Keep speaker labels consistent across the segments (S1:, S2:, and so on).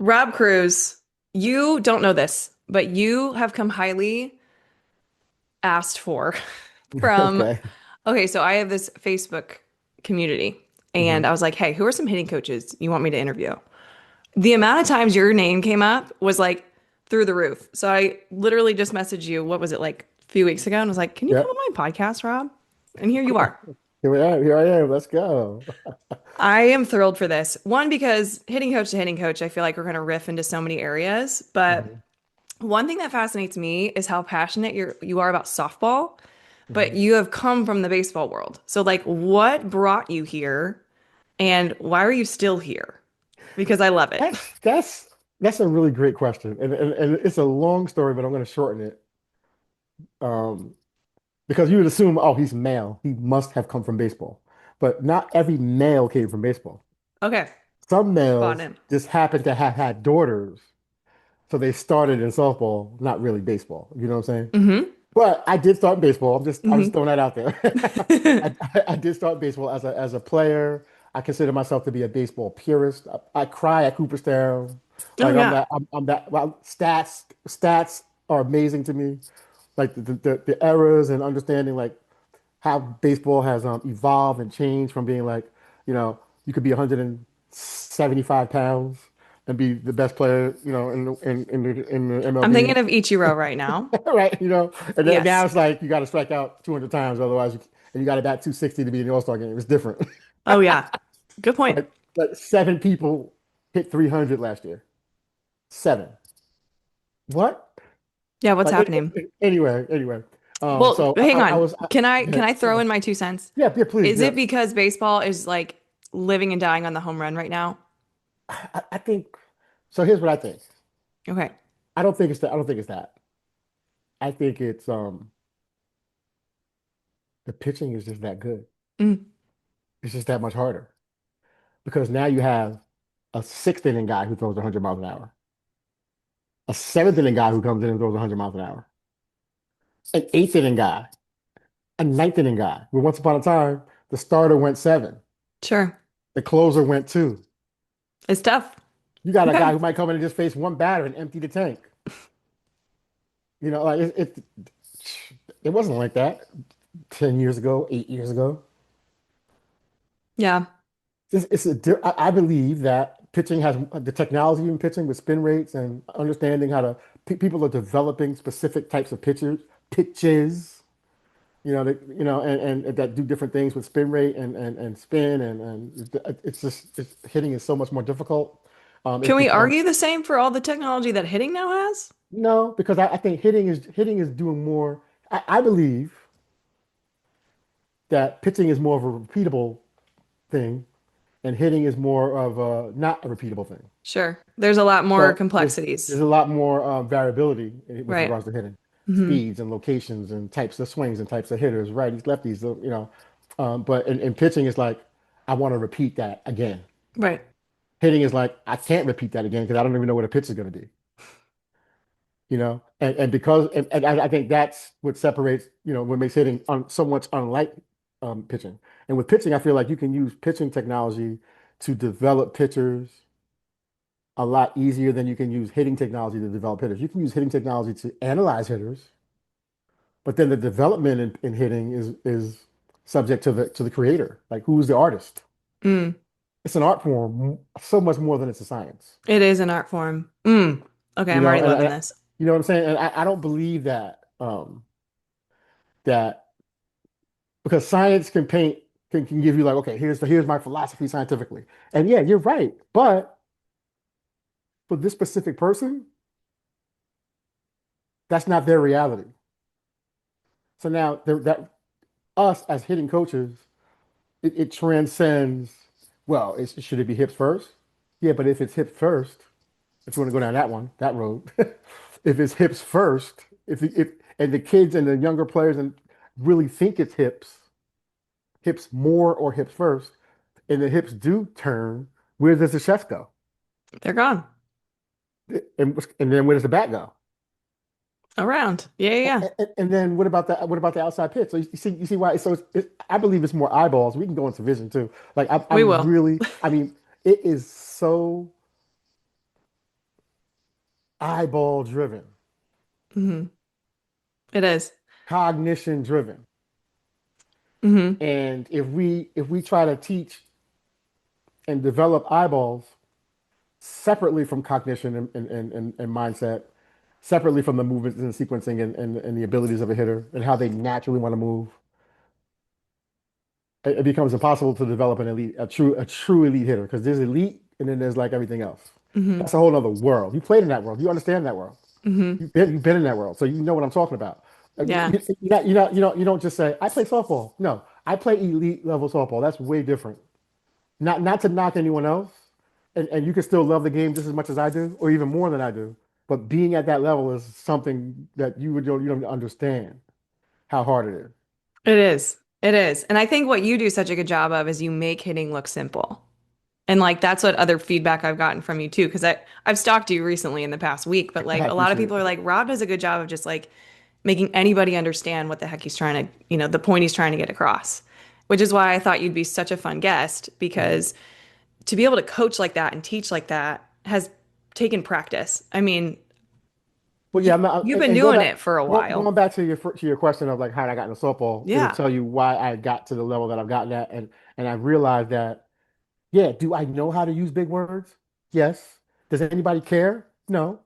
S1: Rob Cruz, you don't know this, but you have come highly asked for from.
S2: Okay.
S1: Okay, so I have this Facebook community, and
S2: hmm
S1: I was like, hey, who are some hitting coaches you want me to interview? The amount of times your name came up was like through the roof. So I literally just messaged you, what was it, like a few weeks ago? And was like, can you come
S2: Yep.
S1: on my podcast, Rob? And here you are.
S2: Cool. Here we are. Here I am. Let's go.
S1: I am thrilled for this. One, because hitting coach to hitting coach, I feel like we're going to riff into so many areas. But
S2: hmm
S1: one thing that fascinates me is how passionate you are about softball, but
S2: hmm
S1: you have come from the baseball world. So like what brought you here and why are you still here? Because I love it.
S2: That's a really great question, and it's a long story, but I'm going to shorten it. Um, because you would assume, oh, he's male, he must have come from baseball, but not every male came from baseball.
S1: Okay,
S2: Some
S1: bought
S2: males
S1: in.
S2: just happen to have had daughters, so they started in softball, not really baseball. You know what I'm saying?
S1: Mm-hmm.
S2: But I did start in baseball. I'm just
S1: Mm-hmm.
S2: throwing that out there. I did start baseball as a player. I consider myself to be a baseball purist. I cry at Cooperstown.
S1: Oh
S2: Like
S1: yeah.
S2: I'm that well, stats are amazing to me. Like the eras and understanding like how baseball has evolved and changed from being like, you could be 175 pounds and be the best player, in the
S1: I'm
S2: MLB.
S1: thinking of Ichiro right now.
S2: Right, and then now
S1: Yes.
S2: it's like you got to strike out 200 times, otherwise, and you got to bat 260 to be in the All-Star game. It's different.
S1: Oh yeah. Good point.
S2: Like seven people hit 300 last year. Seven. What?
S1: Yeah, what's
S2: Like
S1: happening?
S2: anyway.
S1: Well,
S2: So
S1: hang
S2: I
S1: on.
S2: was,
S1: Can I throw in my 2 cents?
S2: yeah, please,
S1: Is
S2: yeah.
S1: it because baseball is like living and dying on the home run right now?
S2: I think so. Here's what I think.
S1: Okay.
S2: I don't think it's that. I don't think it's that. I think it's the pitching is just that good.
S1: Mm,
S2: It's just that much harder because now you have a sixth inning guy who throws 100 miles an hour, a seventh inning guy who comes in and throws 100 miles an hour, an eighth inning guy, a ninth inning guy. Where once upon a time, the starter went seven,
S1: sure.
S2: the closer went two.
S1: It's tough.
S2: You got a
S1: Okay.
S2: guy who might come in and just face one batter and empty the tank. Like it wasn't like that 10 years ago, 8 years ago.
S1: Yeah.
S2: I believe that pitching has the technology in pitching with spin rates and understanding how to people are developing specific types of pitches, and that do different things with spin rate and spin and it's hitting is so much more difficult. It's
S1: Can we
S2: become
S1: argue the same for all the technology that hitting now has?
S2: no because I think hitting is doing more. I believe that pitching is more of a repeatable thing and hitting is more of a not a repeatable thing.
S1: Sure. There's a lot more
S2: So there's
S1: complexities.
S2: a lot more variability with
S1: Right.
S2: regards to hitting,
S1: Hmm.
S2: speeds and locations and types of swings and types of hitters, righties, lefties. But in pitching, it's like I want to repeat that again.
S1: Right.
S2: Hitting is like I can't repeat that again because I don't even know what a pitch is going to be. And because and I think that's what separates what makes hitting so much unlike pitching. And with pitching, I feel like you can use pitching technology to develop pitchers a lot easier than you can use hitting technology to develop hitters. You can use hitting technology to analyze hitters, but then the development in hitting is subject to the creator. Like who's the artist?
S1: Mm.
S2: It's an art form so much more than it's a science.
S1: It is an art form. Mm. Okay,
S2: You
S1: I'm
S2: know,
S1: already
S2: and
S1: loving this.
S2: you know what I'm saying? And I don't believe that because science can give you like, okay, here's my philosophy scientifically. And yeah, you're right. But for this specific person, that's not their reality. So now that us as hitting coaches, it transcends. Well, should it be hips first? Yeah, but if it's hips first, if you want to go down that road, if it's hips first, if and the kids and the younger players and really think it's hips more or hips first, and the hips do turn, where does the chest go?
S1: They're gone.
S2: And then where does the bat go?
S1: Around. Yeah, yeah, yeah.
S2: And then what about the outside pitch? So you see why I believe it's more eyeballs. We can go into vision too. Like
S1: We
S2: I'm
S1: will.
S2: really I mean it is so eyeball driven,
S1: Hmm. It is.
S2: cognition driven.
S1: Hmm.
S2: And if we try to teach and develop eyeballs separately from cognition and mindset, separately from the movements and the sequencing and the abilities of a hitter and how they naturally want to move, it becomes impossible to develop an elite, a true elite hitter because there's elite and then there's like everything else.
S1: Hmm.
S2: That's a whole other world. You played in that world. You understand that world.
S1: Hmm.
S2: You've been in that world, so you know what I'm talking about.
S1: Yeah.
S2: You don't just say I play softball. No, I play elite level softball. That's way different. Not to knock anyone else, and you can still love the game just as much as I do, or even more than I do. But being at that level is something that you don't understand how hard it is.
S1: It is. It is. And I think what you do such a good job of is you make hitting look simple. And like that's what other feedback I've gotten from you too, because I've stalked you recently in the past week, but
S2: I
S1: like a lot of
S2: appreciate
S1: people
S2: it.
S1: are like, Rob does a good job of just like making anybody understand what the heck he's trying to, the point he's trying to get across. Which is why I thought you'd be such a fun guest
S2: Mhm.
S1: because to be able to coach like that and teach like that has taken practice. I mean,
S2: But yeah, I'm not,
S1: you've been
S2: and go
S1: doing
S2: back,
S1: it for a
S2: going
S1: while.
S2: back to your question of like how I got into softball. It'll
S1: Yeah.
S2: tell you why I got to the level that I've gotten at, and I realized that yeah, do I know how to use big words? Yes. Does anybody care? No.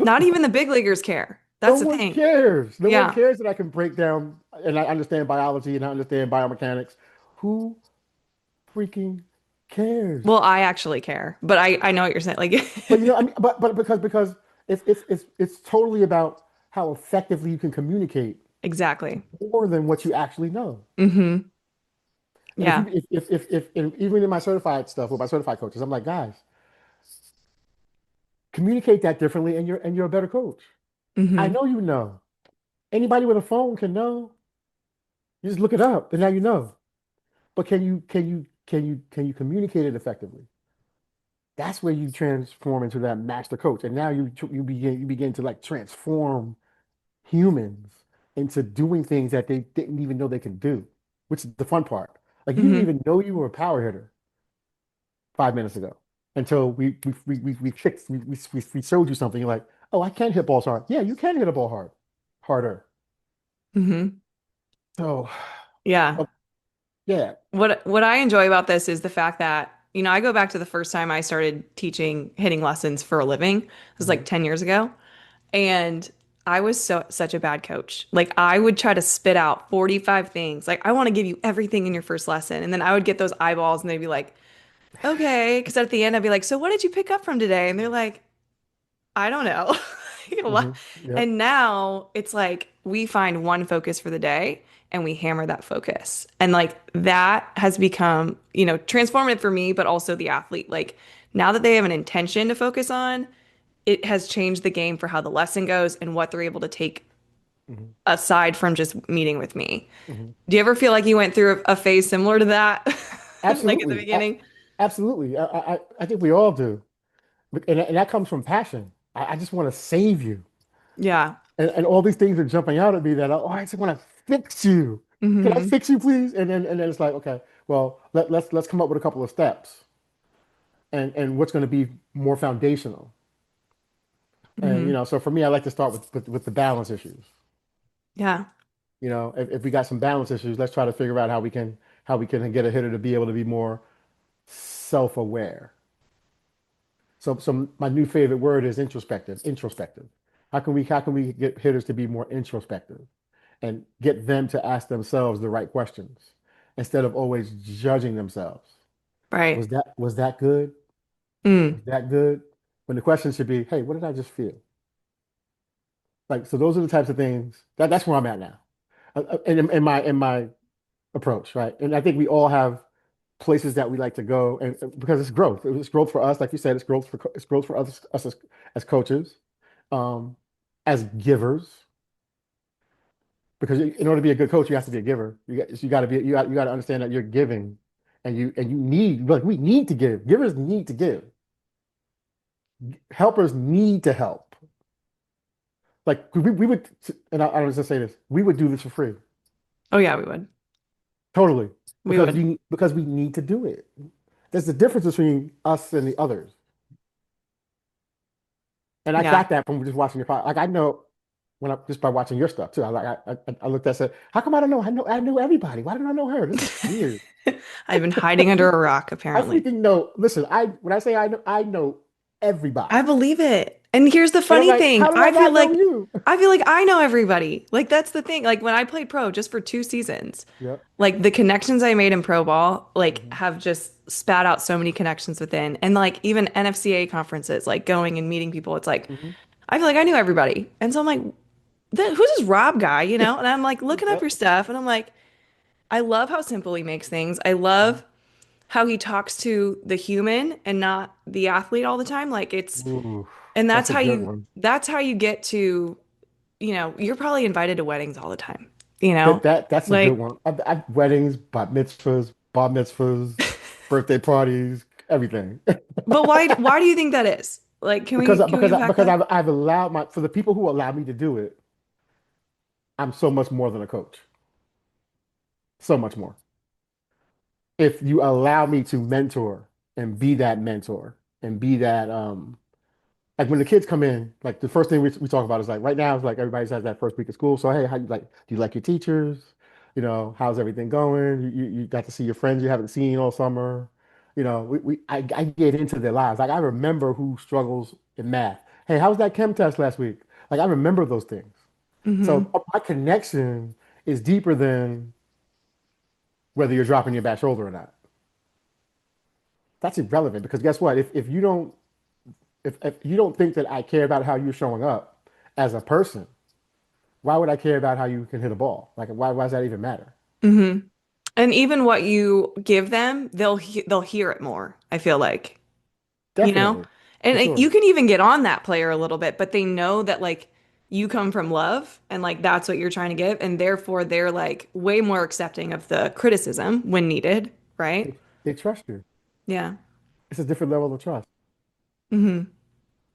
S1: Not even the big leaguers care.
S2: No
S1: That's the
S2: one
S1: thing.
S2: cares. No one
S1: Yeah.
S2: cares that I can break down and I understand biology and I understand biomechanics. Who freaking cares?
S1: Well, I actually care, but I know what you're saying. Like,
S2: But I mean, but because it's totally about how effectively you can communicate
S1: exactly.
S2: more than what you actually know.
S1: Hmm.
S2: And if
S1: Yeah.
S2: you if and even in my certified stuff with my certified coaches, I'm like, guys, communicate that differently and you're a better coach. I
S1: Hmm.
S2: know you know. Anybody with a phone can know. You just look it up and now you know. But can you communicate it effectively? That's where you transform into that master coach. And now you begin to like transform humans into doing things that they didn't even know they can do, which is the fun part. Like you didn't
S1: Hmm.
S2: even know you were a power hitter 5 minutes ago until we fixed we showed you something. You're like, oh, I can hit balls hard. Yeah, you can hit a ball harder.
S1: Hmm.
S2: So,
S1: Yeah.
S2: oh, yeah.
S1: What I enjoy about this is the fact that, I go back to the first time I started teaching hitting lessons for a living. It was like
S2: Mhm,
S1: 10 years ago. And I was such a bad coach. Like I would try to spit out 45 things. Like I want to give you everything in your first lesson. And then I would get those eyeballs and they'd be like, "Okay." Because at the end I'd be like, "So what did you pick up from today?" And they're like, "I don't know."
S2: yep.
S1: And now it's like we find one focus for the day and we hammer that focus. And like that has become, transformative for me, but also the athlete. Like now that they have an intention to focus on, it has changed the game for how the lesson goes and what they're able to take
S2: Mhm,
S1: aside from just meeting with me.
S2: mhm.
S1: Do you ever feel like you went through a phase similar to that? Like at the
S2: Absolutely.
S1: beginning?
S2: Absolutely. I think we all do. And that comes from passion. I just want to save you.
S1: Yeah.
S2: And all these things are jumping out at me that, oh, I just want to fix you. Can I
S1: Hmm.
S2: fix you, please? And then it's like, okay, well, let's come up with a couple of steps and what's going to be more foundational. And,
S1: Hmm.
S2: so for me, I like to start with the balance issues.
S1: Yeah.
S2: If we got some balance issues, let's try to figure out how we can get a hitter to be able to be more self-aware. So my new favorite word is introspective. Introspective. How can we get hitters to be more introspective and get them to ask themselves the right questions instead of always judging themselves?
S1: Right.
S2: Was that good?
S1: Mm.
S2: Was that good? When the question should be, hey, what did I just feel? Like, so those are the types of things that's where I'm at now. In my approach, right? And I think we all have places that we like to go, and because it's growth. It's growth for us, like you said. It's growth for us as coaches, um, as givers. Because in order to be a good coach, you have to be a giver. You got to understand that you're giving, and you need like we need to give. Givers need to give. Helpers need to help. Like we would, and I was just say this: we would do this for free,
S1: Oh yeah, we would.
S2: totally,
S1: We
S2: because
S1: would.
S2: we need to do it. There's the difference between us and the others. And I
S1: Yeah.
S2: got that from just watching your podcast. Like I know when I just by watching your stuff too. I looked at and said, how come I don't know? I knew everybody. Why didn't I know her? This is weird.
S1: I've been hiding under a rock,
S2: I
S1: apparently.
S2: freaking know. Listen, I when I say I know
S1: I
S2: everybody.
S1: believe it. And here's the
S2: And I'm
S1: funny
S2: like,
S1: thing.
S2: how did I not know you?
S1: I feel like I know everybody. Like that's the thing. Like when I played pro just for 2 seasons,
S2: Yep.
S1: like the connections I made in pro ball, like
S2: Hmm.
S1: have just spat out so many connections within. And like even NFCA conferences, like going and meeting people, it's like
S2: Hmm.
S1: I feel like I knew everybody. And so I'm like, who's this Rob guy, you know? And I'm like looking up
S2: Yep.
S1: your stuff and I'm like, I love how simple he makes things. I love how he talks to the human and not the athlete all the time. Like it's
S2: Ooh,
S1: and
S2: that's a good one.
S1: that's how you get to, you're probably invited to weddings all the time, you
S2: That
S1: know?
S2: that that's a good
S1: Like,
S2: one. Weddings, bat mitzvahs, bar mitzvahs, birthday parties, everything.
S1: but why do you think that is? Like, can we unpack
S2: Because
S1: that?
S2: I've allowed my for the people who allow me to do it, I'm so much more than a coach. So much more. If you allow me to mentor and be that mentor and be that like when the kids come in, like the first thing we talk about is like right now it's like everybody has that first week of school. So hey, how you like? Do you like your teachers? You know, how's everything going? You got to see your friends you haven't seen all summer. You know, I get into their lives. Like I remember who struggles in math. Hey, how was that chem test last week? Like I remember those things. So
S1: Hmm.
S2: my connection is deeper than whether you're dropping your back shoulder or not. That's irrelevant because guess what? If you don't think that I care about how you're showing up as a person, why would I care about how you can hit a ball? Like, why does that even matter?
S1: Hmm. And even what you give them, they'll hear it more, I feel like, you know?
S2: Definitely,
S1: And
S2: for sure.
S1: you can even get on that player a little bit, but they know that like you come from love and like that's what you're trying to give, and therefore they're like way more accepting of the criticism when needed, right?
S2: They trust you.
S1: Yeah.
S2: It's a different level of trust,
S1: Hmm.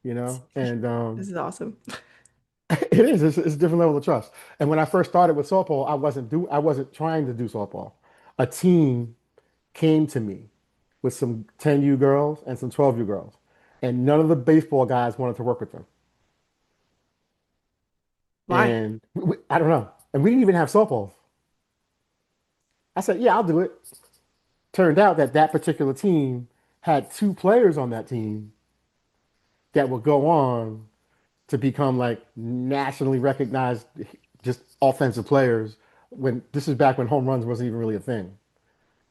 S2: you know? And
S1: This is awesome.
S2: it is. It's a different level of trust. And when I first started with softball, I wasn't trying to do softball. A team came to me with some 10U girls and some 12U girls, and none of the baseball guys wanted to work with them.
S1: Why?
S2: And I don't know. And we didn't even have softballs. I said, yeah, I'll do it. Turned out that that particular team had two players on that team that would go on to become like nationally recognized just offensive players when this is back when home runs wasn't even really a thing.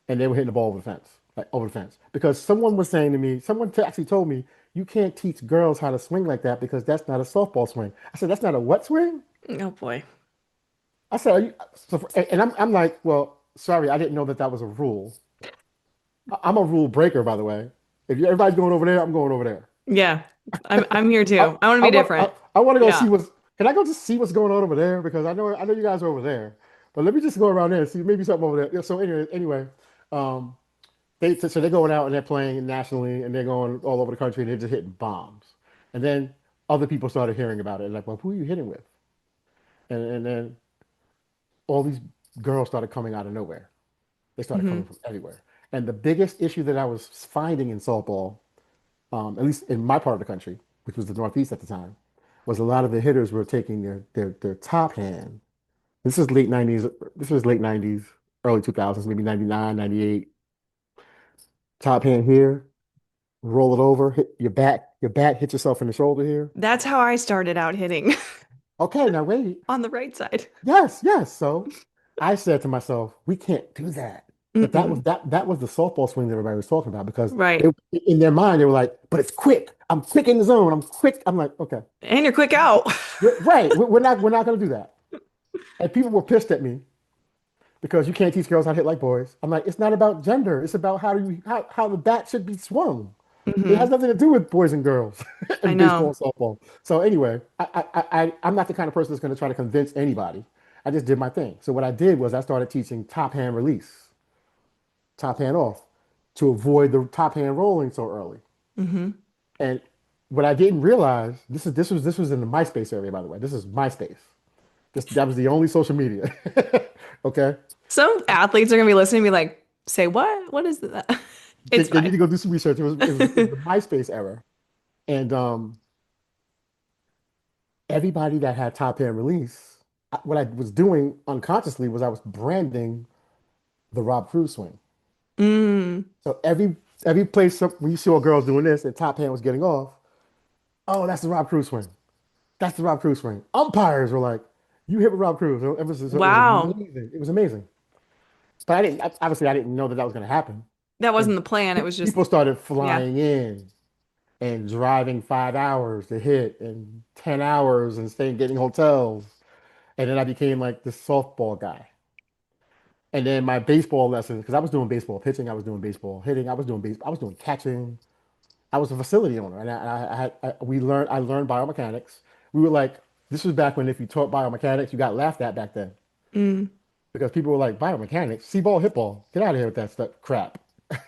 S2: And they were hitting the ball over the fence, like over the fence. Because someone was saying to me, actually told me, you can't teach girls how to swing like that because that's not a softball swing. I said, that's not a what swing?
S1: Oh boy.
S2: I said, and I'm like, well, sorry, I didn't know that that was a rule. I'm a rule breaker, by the way. If everybody's going over there, I'm going over there.
S1: Yeah. I'm here
S2: I,
S1: too. I want to be different.
S2: I want to go
S1: Yeah.
S2: see what's. Can I go just see what's going on over there? Because I know you guys are over there, but let me just go around there and see maybe something over there. Yeah, so anyway, um, so they're going out and they're playing nationally and they're going all over the country and they're just hitting bombs. And then other people started hearing about it and like, well, who are you hitting with? And then all these girls started coming out of nowhere. They started coming
S1: Hmm.
S2: from everywhere. And the biggest issue that I was finding in softball, at least in my part of the country, which was the Northeast at the time, was a lot of the hitters were taking their top hand. This is late 90s. This was late 90s, early 2000s, maybe 99, 98. Top hand here, roll it over, hit your bat hits yourself in the shoulder here.
S1: That's how I started out hitting
S2: Okay, now wait.
S1: on the right side.
S2: Yes, yes. So I said to myself, we can't do that. But
S1: Mm-mm.
S2: that was the softball swing that everybody was talking about because
S1: Right.
S2: in their mind they were like, but it's quick. I'm quick in the zone. I'm quick. I'm like, okay,
S1: And you're quick out.
S2: right. We're not going to do that. And people were pissed at me because you can't teach girls how to hit like boys. I'm like, it's not about gender. It's about how the bat should be swung. It has
S1: Hmm.
S2: nothing to do with boys and girls
S1: I
S2: and baseball
S1: know.
S2: and softball. So anyway, I'm not the kind of person that's going to try to convince anybody. I just did my thing. So what I did was I started teaching top hand release, top hand off, to avoid the top hand rolling so early.
S1: Hmm.
S2: And what I didn't realize, this was in the MySpace area, by the way. This is MySpace. That was the only social media. Okay.
S1: Some athletes are gonna be listening and be like, say what? What is that? It's
S2: They need
S1: fine.
S2: to go do some research. It was the MySpace era. And everybody that had top hand release, what I was doing unconsciously was I was branding the Rob Cruz swing.
S1: Mm.
S2: So every place where you saw girls doing this and top hand was getting off, oh, that's the Rob Cruz swing. That's the Rob Cruz swing. Umpires were like, "You hit with Rob Cruz." It was
S1: Wow.
S2: amazing. It was amazing. But I didn't obviously I didn't know that that was going to happen.
S1: That
S2: And
S1: wasn't the plan. It was just,
S2: people started
S1: yeah.
S2: flying in and driving 5 hours to hit and 10 hours and staying getting hotels. And then I became like the softball guy. And then my baseball lessons, because I was doing baseball pitching, I was doing baseball hitting, I was doing catching. I was a facility owner, and I learned biomechanics. We were like, this was back when if you taught biomechanics, you got laughed at back then
S1: Mm.
S2: because people were like, biomechanics, see ball, hit ball, get out of here with that stuff, crap.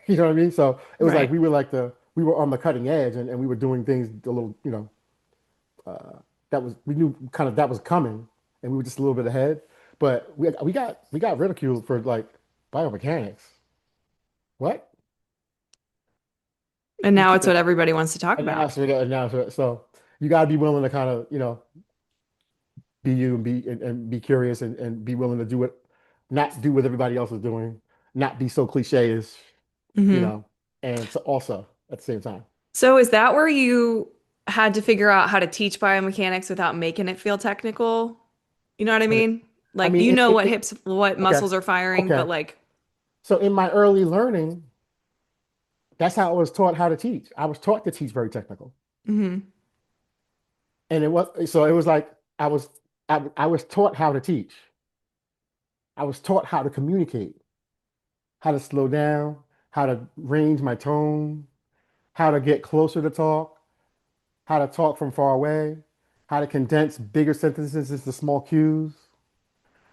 S2: You know what I mean? So it was like
S1: Right.
S2: we were on the cutting edge, and we were doing things a little, that was we knew kind of that was coming, and we were just a little bit ahead. But we got ridiculed for like biomechanics. What?
S1: And
S2: You
S1: now it's
S2: can't
S1: what everybody wants to talk about.
S2: announce it. So you got to be willing to kind of be you and be curious and be willing to do it, not do what everybody else is doing, not be so cliche as you
S1: Hmm.
S2: know, and so also at the same time.
S1: So is that where you had to figure out how to teach biomechanics without making it feel technical? You know what I
S2: But
S1: mean?
S2: I
S1: Like
S2: mean,
S1: you know what hips, what
S2: okay,
S1: muscles are firing, but
S2: okay.
S1: like,
S2: So in my early learning, that's how I was taught how to teach. I was taught to teach very technical.
S1: hmm.
S2: And it was like I was I was taught how to teach. I was taught how to communicate, how to slow down, how to range my tone, how to get closer to talk, how to talk from far away, how to condense bigger sentences into small cues.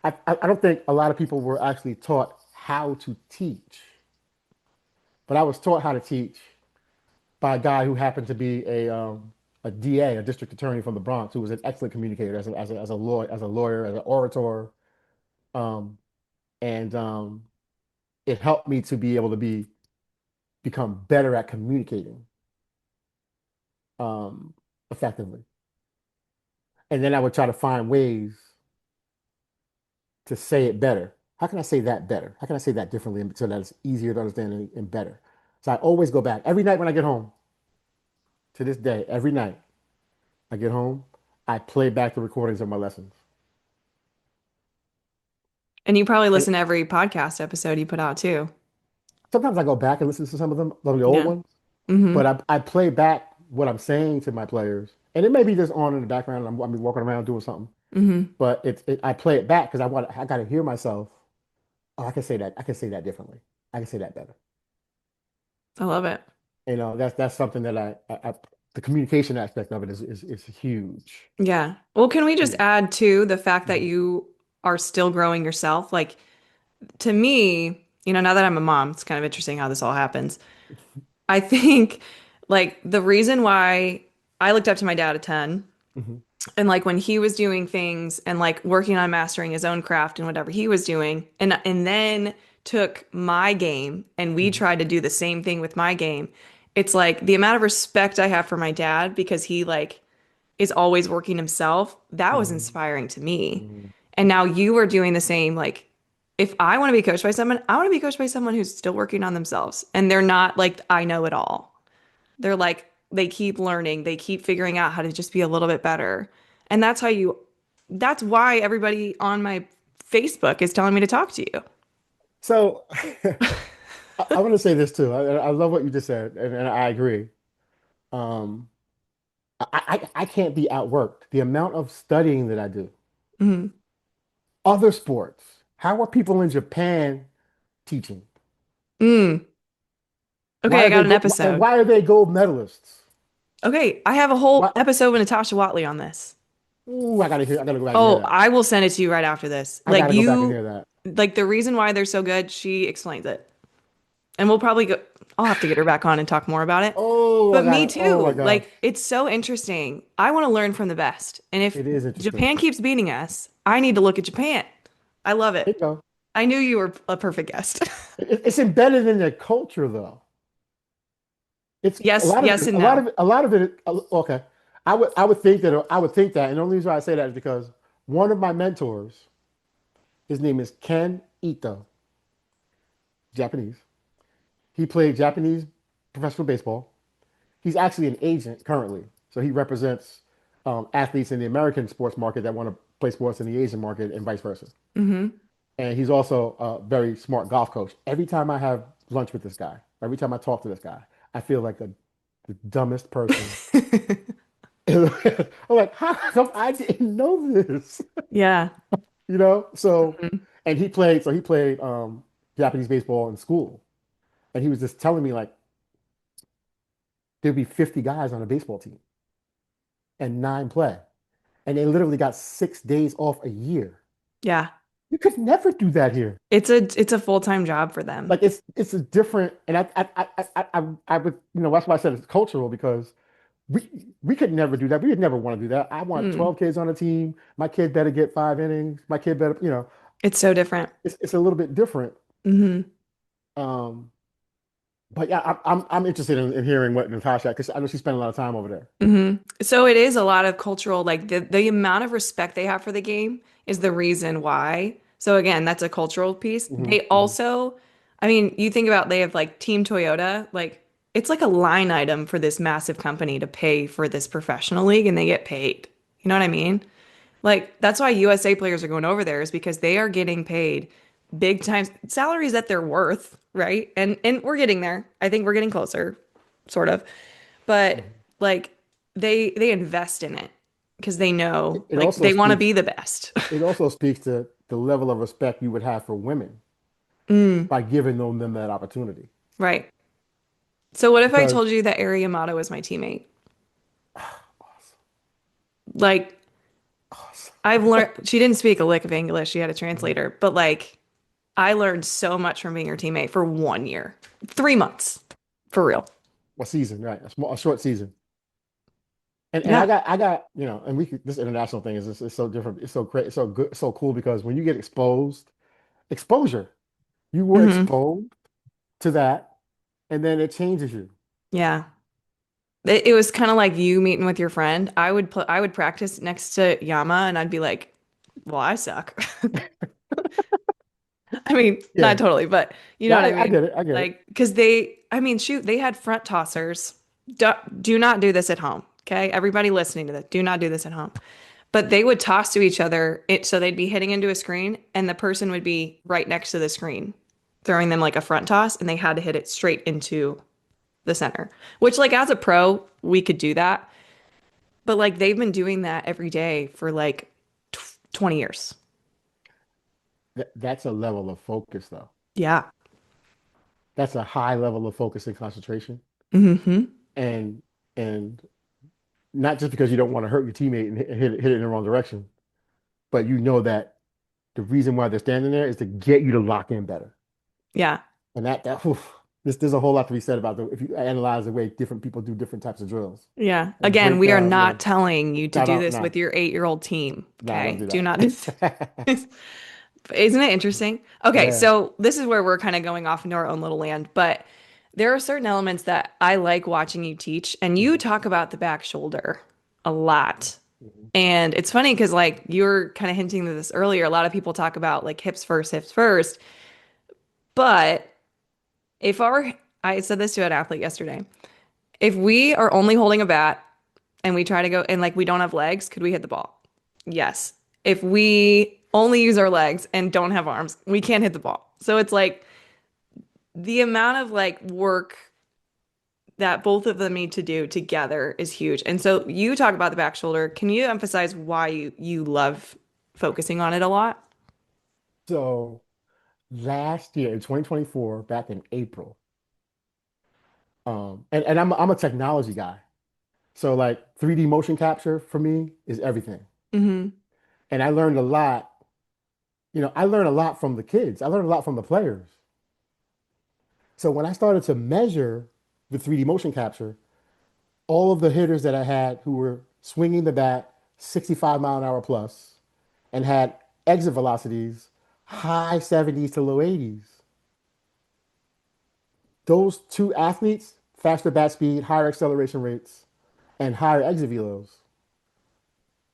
S2: I don't think a lot of people were actually taught how to teach, but I was taught how to teach by a guy who happened to be a DA, a district attorney from the Bronx, who was an excellent communicator as a lawyer, as an orator, um, and it helped me to be able to become better at communicating um, effectively. And then I would try to find ways to say it better. How can I say that better? How can I say that differently so that it's easier to understand and better? So I always go back every night when I get home to this day, every night I get home, I play back the recordings of my lessons.
S1: And you probably
S2: And
S1: listen to every podcast episode you put out too.
S2: sometimes I go back and listen to some of the old
S1: Yeah.
S2: ones,
S1: Hmm.
S2: but I play back what I'm saying to my players. And it may be just on in the background. I'm walking around doing something,
S1: Hmm.
S2: but I play it back because I got to hear myself. Oh, I can say that. I can say that differently. I can say that better.
S1: I love it.
S2: That's something that the communication aspect of it is huge.
S1: Yeah. Well, can we just
S2: Huge.
S1: add to the fact that
S2: Mhm.
S1: you are still growing yourself? Like to me, now that I'm a mom, it's kind of interesting how this all happens. I think like the reason why I looked up to my dad at 10
S2: Mhm.
S1: and like when he was doing things and like working on mastering his own craft and whatever he was doing and then took my game and we
S2: Mhm.
S1: tried to do the same thing with my game. It's like the amount of respect I have for my dad because he like is always working himself. That was
S2: Mhm.
S1: inspiring to me.
S2: Mhm.
S1: And now you are doing the same. Like, if I want to be coached by someone, I want to be coached by someone who's still working on themselves. And they're not like, I know it all. They're like, they keep learning, they keep figuring out how to just be a little bit better. And that's why everybody on my Facebook is telling me to talk to you.
S2: So I want to say this too. I love what you just said, and I agree. Um, I can't be outworked. The amount of studying that I do,
S1: Mhm.
S2: other sports. How are people in Japan teaching?
S1: Mm. Okay, I got an episode.
S2: Why are they gold medalists?
S1: Okay, I have a
S2: Why?
S1: whole episode with Natasha Watley on this.
S2: Ooh, I gotta go back and hear
S1: Oh,
S2: that.
S1: I will send it to you right after this.
S2: I gotta go back and hear that.
S1: Like the reason why they're so good, she explains it. And we'll probably go, I'll have to get her back on and talk more about it.
S2: Oh, I
S1: But
S2: got
S1: me
S2: it. Oh my
S1: too.
S2: gosh.
S1: Like it's so interesting. I want to learn from the best. And if
S2: It is interesting.
S1: Japan keeps beating us, I need to look at Japan. I love
S2: There
S1: it.
S2: you go.
S1: I knew you were a perfect guest.
S2: It's embedded in their culture though. It's
S1: Yes, yes and
S2: a lot
S1: no.
S2: of it, a lot of it. Okay. I would think that, and the only reason why I say that is because one of my mentors, his name is Ken Ito, Japanese. He played Japanese professional baseball. He's actually an agent currently, so he represents athletes in the American sports market that want to play sports in the Asian market, and vice versa.
S1: Hmm.
S2: And he's also a very smart golf coach. Every time I have lunch with this guy, every time I talk to this guy, I feel like the dumbest person. I'm like, how come I didn't know this?
S1: Yeah.
S2: So,
S1: Mhm.
S2: and he played Japanese baseball in school, and he was just telling me like there'd be 50 guys on a baseball team and nine play, and they literally got 6 days off a year.
S1: Yeah.
S2: You could never do that here.
S1: It's a full-time job for them.
S2: Like it's a different, and I would, that's why I said it's cultural because we we could never do that. We would never want to do that. I want
S1: Mm.
S2: 12 kids on a team. My kid better get 5 innings. My kid better,
S1: It's so different.
S2: it's a little bit different.
S1: Hmm.
S2: Um, but yeah, I'm interested in hearing what Natasha, because I know she spent a lot of time over there.
S1: Hmm. So it is a lot of cultural, like the amount of respect they have for the game is the reason why. So again, that's a cultural piece.
S2: Hmm.
S1: They
S2: Hmm.
S1: also, I mean, you think about they have like Team Toyota, like it's like a line item for this massive company to pay for this professional league and they get paid. You know what I mean? Like that's why USA players are going over there is because they are getting paid big time salaries that they're worth, right? And we're getting there. I think we're getting closer, sort of. But
S2: Hmm.
S1: like they invest in it because they know
S2: It
S1: like
S2: also
S1: they want to
S2: speaks
S1: be the best.
S2: it also speaks to the level of respect you would have for women
S1: Mm,
S2: by giving them that opportunity.
S1: right. So what if I
S2: Because
S1: told you that Ari Yamato was my teammate?
S2: awesome,
S1: Like
S2: awesome.
S1: I've learned she didn't speak a lick of English. She had a
S2: Mhm.
S1: translator, but like I learned so much from being your teammate for 1 year, 3 months, for real.
S2: A season, right? A short season. And
S1: Yeah.
S2: I got, and this international thing is it's so different. It's so great. It's so good. It's so cool because when you get exposure, you were
S1: Hmm.
S2: exposed to that, and then it changes you.
S1: Yeah. It was kind of like you meeting with your friend. I would practice next to Yama and I'd be like, well, I suck. I mean, not
S2: Yeah.
S1: totally, but you know
S2: Yeah,
S1: what I
S2: I
S1: mean?
S2: get it. I get it.
S1: Like, because I mean, shoot, they had front tossers. Do not do this at home. Okay. Everybody listening to this, do not do this at home. But they would toss to each other. So they'd be hitting into a screen and the person would be right next to the screen, throwing them like a front toss, and they had to hit it straight into the center, which, like, as a pro, we could do that. But like, they've been doing that every day for like 20 years.
S2: That's a level of focus, though.
S1: Yeah.
S2: That's a high level of focus and concentration,
S1: Hmm.
S2: and and not just because you don't want to hurt your teammate and hit it in the wrong direction, but you know that the reason why they're standing there is to get you to lock in better.
S1: Yeah.
S2: And there's a whole lot to be said about if you analyze the way different people do different types of drills
S1: Yeah.
S2: and
S1: Again,
S2: break
S1: we are
S2: down,
S1: not telling you to
S2: no,
S1: do
S2: no,
S1: this
S2: no,
S1: with your 8-year-old team.
S2: no, don't
S1: Okay.
S2: do
S1: Do not do
S2: that.
S1: this. Isn't it interesting? Okay.
S2: Yeah.
S1: So this is where we're kind of going off into our own little land, but there are certain elements that I like watching you teach, and you
S2: Mhm,
S1: talk about the back shoulder a lot.
S2: mhm.
S1: And it's funny because, like, you were kind of hinting to this earlier. A lot of people talk about like hips first, hips first. But if our, I said this to an athlete yesterday, if we are only holding a bat and we try to go and like we don't have legs, could we hit the ball? Yes. If we only use our legs and don't have arms, we can't hit the ball. So it's like the amount of like work that both of them need to do together is huge. And so you talk about the back shoulder. Can you emphasize why you love focusing on it a lot?
S2: So last year in 2024, back in April, and I'm a technology guy. So like 3D motion capture for me is everything.
S1: Hmm.
S2: And I learned a lot, I learned a lot from the kids. I learned a lot from the players. So when I started to measure the 3D motion capture, all of the hitters that I had who were swinging the bat 65-mile-an-hour plus and had exit velocities high 70s to low 80s. Those two athletes, faster bat speed, higher acceleration rates, and higher exit velos,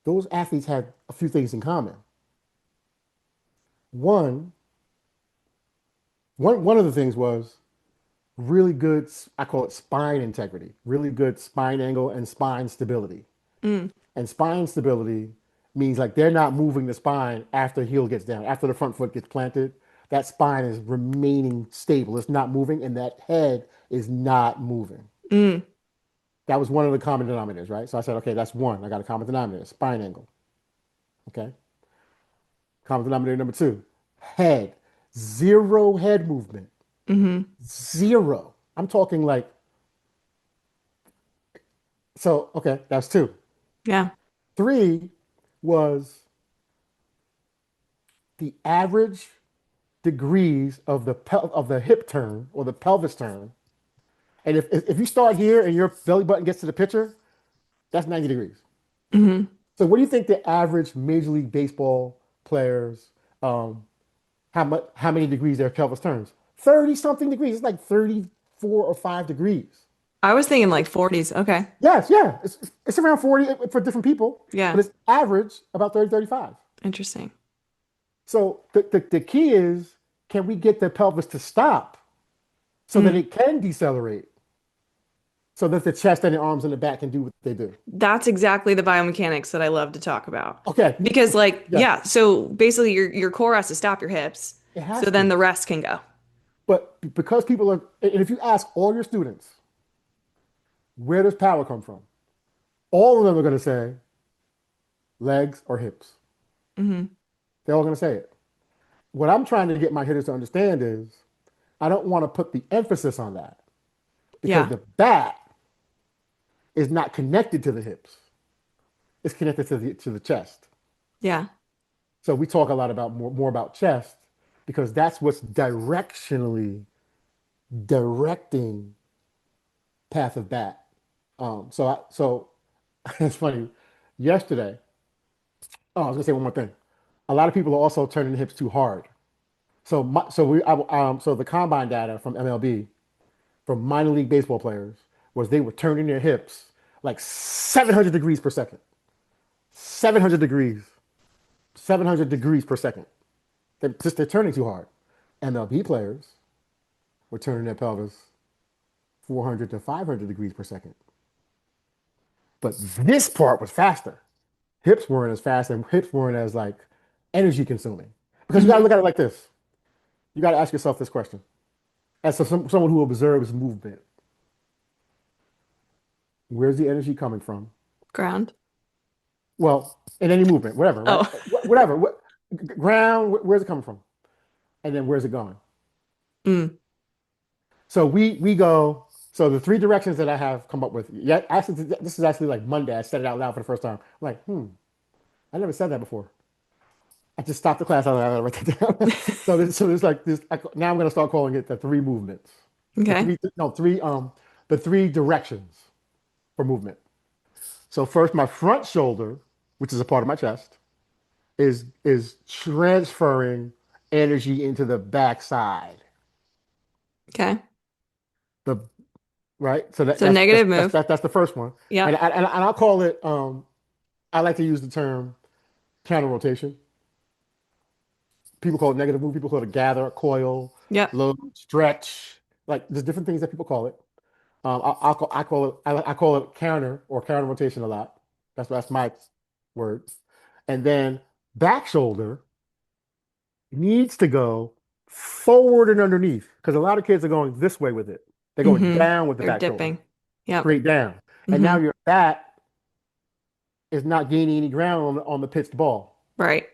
S2: those athletes had a few things in common. One, one of the things was really good, I call it spine integrity, really good spine angle and spine stability.
S1: Mm,
S2: And spine stability means like they're not moving the spine after heel gets down, after the front foot gets planted. That spine is remaining stable. It's not moving, and that head is not moving.
S1: mm,
S2: That was one of the common denominators, right? So I said, okay, that's one. I got a common denominator, spine angle. Okay. Common denominator number two, head. Zero head movement.
S1: hmm.
S2: Zero. I'm talking like, so, okay, that's two.
S1: Yeah.
S2: Three was the average degrees of the hip turn or the pelvis turn. And if you start here and your belly button gets to the pitcher, that's 90 degrees.
S1: Hmm.
S2: So what do you think the average Major League Baseball players, um, how many degrees their pelvis turns? 30 something degrees. It's like 34 or 5 degrees.
S1: I was thinking like 40s. Okay.
S2: Yes, yeah. It's around 40 for different people, but
S1: Yeah.
S2: it's average about 30, 35.
S1: Interesting.
S2: So the key is, can we get the pelvis to stop so that
S1: Mm.
S2: it can decelerate so that the chest and the arms and the back can do what they do?
S1: That's exactly the biomechanics that I love to talk about.
S2: Okay.
S1: Because like,
S2: Yes,
S1: yeah, so basically your core has to stop your hips
S2: it
S1: so
S2: has
S1: then
S2: to.
S1: the rest can go.
S2: But because people are, and if you ask all your students, where does power come from? All of them are going to say legs or hips.
S1: Hmm.
S2: They're all going to say it. What I'm trying to get my hitters to understand is I don't want to put the emphasis on that because
S1: Yeah.
S2: the bat is not connected to the hips. It's connected to the chest.
S1: Yeah.
S2: So we talk a lot about more about chest because that's what's directionally directing path of bat. So it's funny. Yesterday, oh, I was gonna say one more thing. A lot of people are also turning the hips too hard. So the combine data from MLB from minor league baseball players was they were turning their hips like 700 degrees per second. 700 degrees. 700 degrees per second. They're turning too hard. MLB players were turning their pelvis 400 to 500 degrees per second. But this part was faster. Hips weren't as fast and hips weren't as like energy consuming. Because you got to
S1: Hmm.
S2: look at it like this. You got to ask yourself this question. As someone who observes movement, where's the energy coming from?
S1: Ground.
S2: Well, in any movement, whatever, right?
S1: Oh.
S2: Whatever. Ground, where's it coming from? And then where's it going?
S1: Mm.
S2: So we go. So the three directions that I have come up with. Yeah, actually, this is actually like Monday. I said it out loud for the first time. I'm like, I never said that before. I just stopped the class. I gotta write that down. So there's like this. Now I'm gonna start calling it the three movements. The
S1: Okay.
S2: three no three the three directions for movement. So first, my front shoulder, which is a part of my chest, is transferring energy into the back side.
S1: Okay.
S2: The right. So
S1: So negative move.
S2: that's the first one. And
S1: Yep.
S2: I'll call it. I like to use the term counter rotation. People call it negative move. People call it gather, coil,
S1: Yep.
S2: load, stretch. Like there's different things that people call it. I call it counter or counter rotation a lot. That's my word. And then back shoulder needs to go forward and underneath because a lot of kids are going this way with it. They're going
S1: Hmm.
S2: down with the
S1: They're
S2: back shoulder,
S1: dipping. Yep.
S2: straight down. And
S1: Hmm.
S2: now your bat is not gaining any ground on the pitched ball.
S1: Right.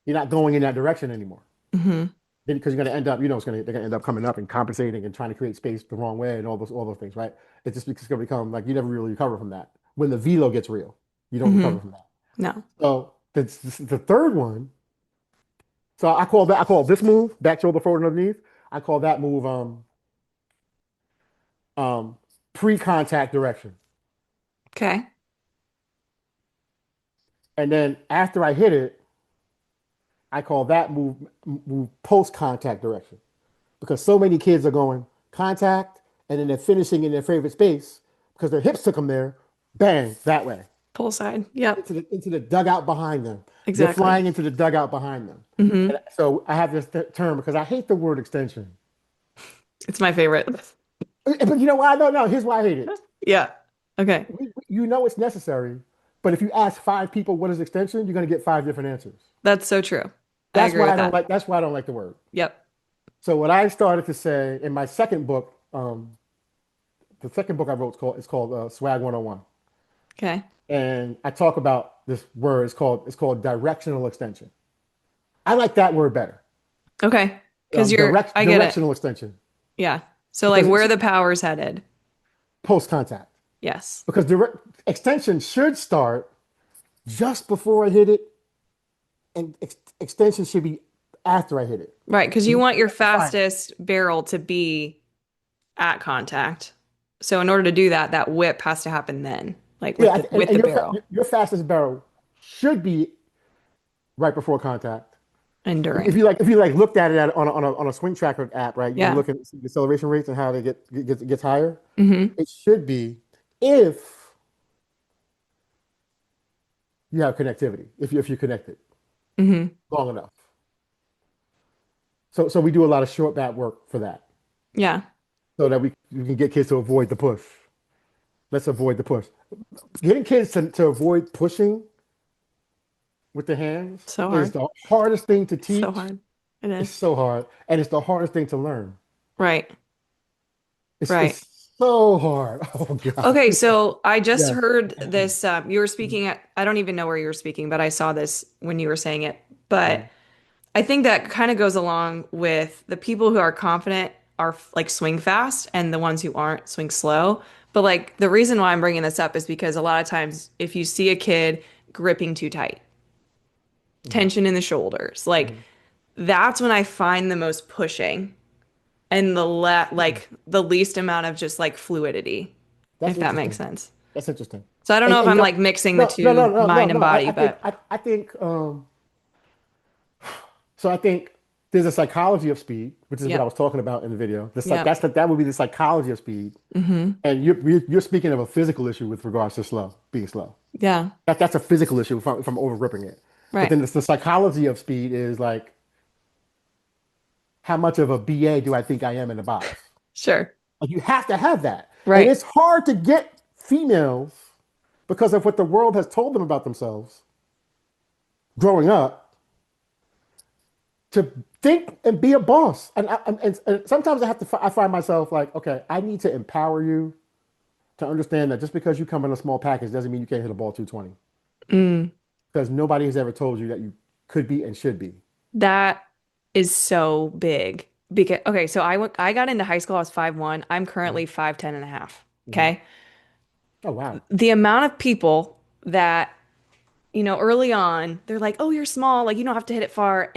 S2: You're not going in that direction anymore.
S1: Hmm.
S2: Because you're going to end up, they're going to end up coming up and compensating and trying to create space the wrong way and all those things, right? It's just going to become like you never really recover from that. When the velo gets real, you don't
S1: Hmm.
S2: recover from that.
S1: No.
S2: So the third one. So I call this move back shoulder forward and underneath. I call that move um pre-contact direction.
S1: Okay.
S2: And then after I hit it, I call that move post-contact direction because so many kids are going contact and then they're finishing in their favorite space because their hips took them there bang, that way.
S1: Pull side. Yep.
S2: Into the dugout behind them. They're
S1: Exactly.
S2: flying into the dugout behind them. And
S1: Hmm.
S2: so I have this term because I hate the word extension.
S1: It's my favorite.
S2: But you know why? No, no. Here's why I hate it.
S1: Yeah. Okay.
S2: You know it's necessary, but if you ask five people what is extension, you're going to get five different answers.
S1: That's so true. I agree with that.
S2: That's why I don't like the word.
S1: Yep.
S2: So what I started to say in my second book, the second book I wrote is called Swag 101.
S1: Okay.
S2: And I talk about this word. It's called directional extension. I like that word better.
S1: Okay. Because I get it.
S2: Directional extension
S1: Yeah. So like
S2: because
S1: where
S2: it's
S1: are the powers headed?
S2: post contact.
S1: Yes.
S2: Because direct extension should start just before I hit it, and extension should be after I hit it.
S1: Right. Because you
S2: You
S1: want your
S2: have to find it.
S1: fastest barrel to be at contact. So in order to do that, that whip has to happen then, like
S2: Yeah,
S1: with
S2: and
S1: the barrel
S2: your fastest barrel should be right before contact.
S1: and
S2: If
S1: during.
S2: you like, looked at it on a swing tracker app, right? You can
S1: Yeah.
S2: look at the acceleration rates and how they gets higher.
S1: Hmm.
S2: It should be if you have connectivity, if you're connected
S1: Hmm.
S2: long enough. So we do a lot of short bat work for that,
S1: Yeah.
S2: so that we can get kids to avoid the push. Let's avoid the push. Getting kids to avoid pushing with the hands
S1: So
S2: is
S1: hard.
S2: the hardest thing to
S1: So
S2: teach.
S1: hard. It
S2: It's
S1: is.
S2: so hard, and it's the hardest thing to learn.
S1: Right. Right.
S2: It's so hard. Oh God.
S1: Okay, so I just
S2: Yes.
S1: heard this. You were speaking at, I don't even know where you were speaking, but I saw this when you were saying it. But
S2: Mhm.
S1: I think that kind of goes along with the people who are confident are like swing fast and the ones who aren't swing slow. But like the reason why I'm bringing this up is because a lot of times if you see a kid gripping too tight,
S2: Mhm.
S1: tension in the shoulders, like
S2: Mhm.
S1: that's when I find the most pushing and
S2: Hmm.
S1: like the least amount of just like fluidity,
S2: That's
S1: if that makes
S2: interesting.
S1: sense.
S2: That's interesting.
S1: So I don't know if
S2: And
S1: I'm
S2: you know,
S1: like mixing the
S2: no, no, no,
S1: two
S2: no, no,
S1: mind
S2: no.
S1: and body, but
S2: I think so. I think there's a psychology of speed, which is what I
S1: yep.
S2: was talking about in the video.
S1: Yep.
S2: That would be the psychology of speed.
S1: Hmm.
S2: And you're speaking of a physical issue with regards to being slow.
S1: Yeah.
S2: That's a physical issue if I'm over ripping it. But
S1: Right.
S2: then the psychology of speed is like, how much of a BA do I think I am in the box?
S1: Sure.
S2: Like you have to have that. And
S1: Right.
S2: it's hard to get females because of what the world has told them about themselves growing up to think and be a boss. And sometimes I find myself like, okay, I need to empower you to understand that just because you come in a small package doesn't mean you can't hit a ball 220.
S1: Mm.
S2: Because nobody has ever told you that you could be and should be.
S1: That is so big. Because okay, so I got into high school, I was 5'1". I'm currently
S2: Mhm.
S1: 5'10" and a half.
S2: Mhm.
S1: Okay.
S2: Oh, wow.
S1: The amount of people that, early on, they're like, oh, you're small, like you don't have to hit it far.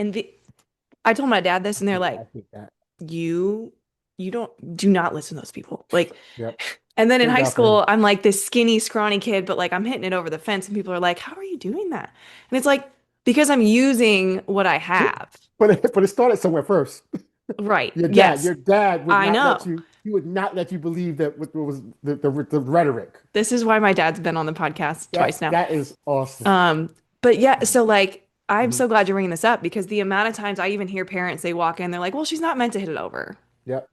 S1: I told my dad this and they're
S2: I
S1: like,
S2: think that.
S1: you you don't do not listen to those people. Like,
S2: Yep.
S1: and then in
S2: Thank
S1: high
S2: God for him.
S1: school, I'm like this skinny, scrawny kid, but like I'm hitting it over the fence and people are like, how are you doing that? And it's like, because I'm using what I have.
S2: But it started somewhere first.
S1: Right.
S2: Your
S1: Yes,
S2: dad would
S1: I
S2: not let
S1: know.
S2: you, he would not let you believe that what was the rhetoric.
S1: This is why my dad's been on the podcast twice now.
S2: That is awesome.
S1: Um, but yeah, so like I'm
S2: Mhm.
S1: so glad you're bringing this up because the amount of times I even hear parents, they walk in, they're like, well, she's not meant to hit it over.
S2: Yep.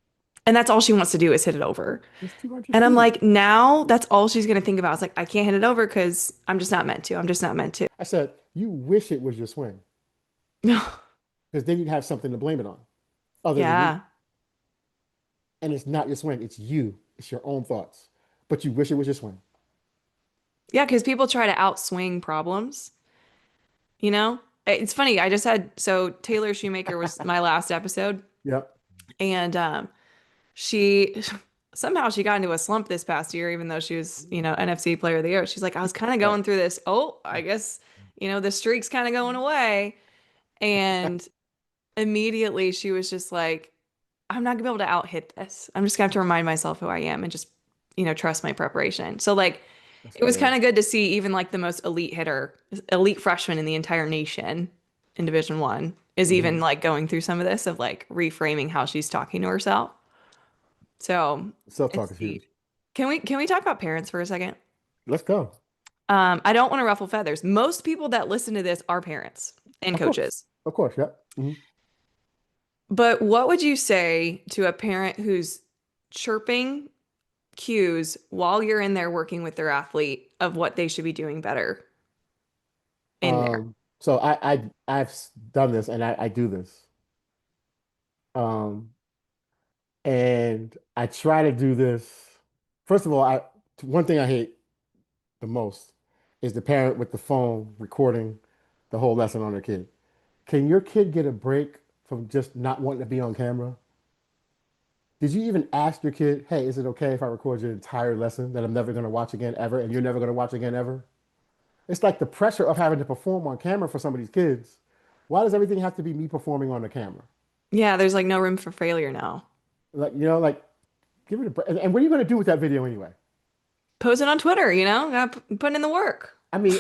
S1: And that's all she wants to do is hit it over.
S2: It's 200
S1: And I'm
S2: feet.
S1: like, now that's all she's going to think about. It's like, I can't hit it over because I'm just not meant to. I'm just not meant to.
S2: I said, you wish it was your swing because then you'd have something to blame it on other than you.
S1: Yeah.
S2: And it's not your swing, it's you. It's your own thoughts. But you wish it was your swing.
S1: Yeah. Because people try to outswing problems, you know? It's funny. I just had, so Taylor Shoemaker was my last episode.
S2: Yep.
S1: And she, somehow she got into a slump this past year, even though she was, NFC player of the year. She's like, I was kind of
S2: Yep.
S1: going through this. Oh, I guess, the streak's kind of going away. And immediately she was just like, I'm not gonna be able to out hit this. I'm just gonna have to remind myself who I am and just, trust my preparation. So like
S2: That's
S1: it was kind
S2: good.
S1: of good to see even like the most elite hitter, elite freshman in the entire nation in Division 1 is even
S2: Mhm.
S1: like going through some of this of like reframing how she's talking to herself. So
S2: Self-talk
S1: it's
S2: is
S1: neat.
S2: huge.
S1: Can we talk about parents for a second?
S2: Let's go.
S1: I don't want to ruffle feathers. Most people that listen to this are parents and
S2: Of course.
S1: coaches.
S2: Of course. Yeah.
S1: But what would you say to a parent who's chirping cues while you're in there working with their athlete of what they should be doing better in there?
S2: So I've done this and I do this. Um, and I try to do this. First of all, I one thing I hate the most is the parent with the phone recording the whole lesson on their kid. Can your kid get a break from just not wanting to be on camera? Did you even ask your kid, hey, is it okay if I record your entire lesson that I'm never going to watch again ever and you're never going to watch again ever? It's like the pressure of having to perform on camera for some of these kids. Why does everything have to be me performing on the camera?
S1: Yeah, there's like no room for failure now.
S2: Like give it a break. And what are you going to do with that video anyway?
S1: Post it on Twitter, put in the work.
S2: I mean,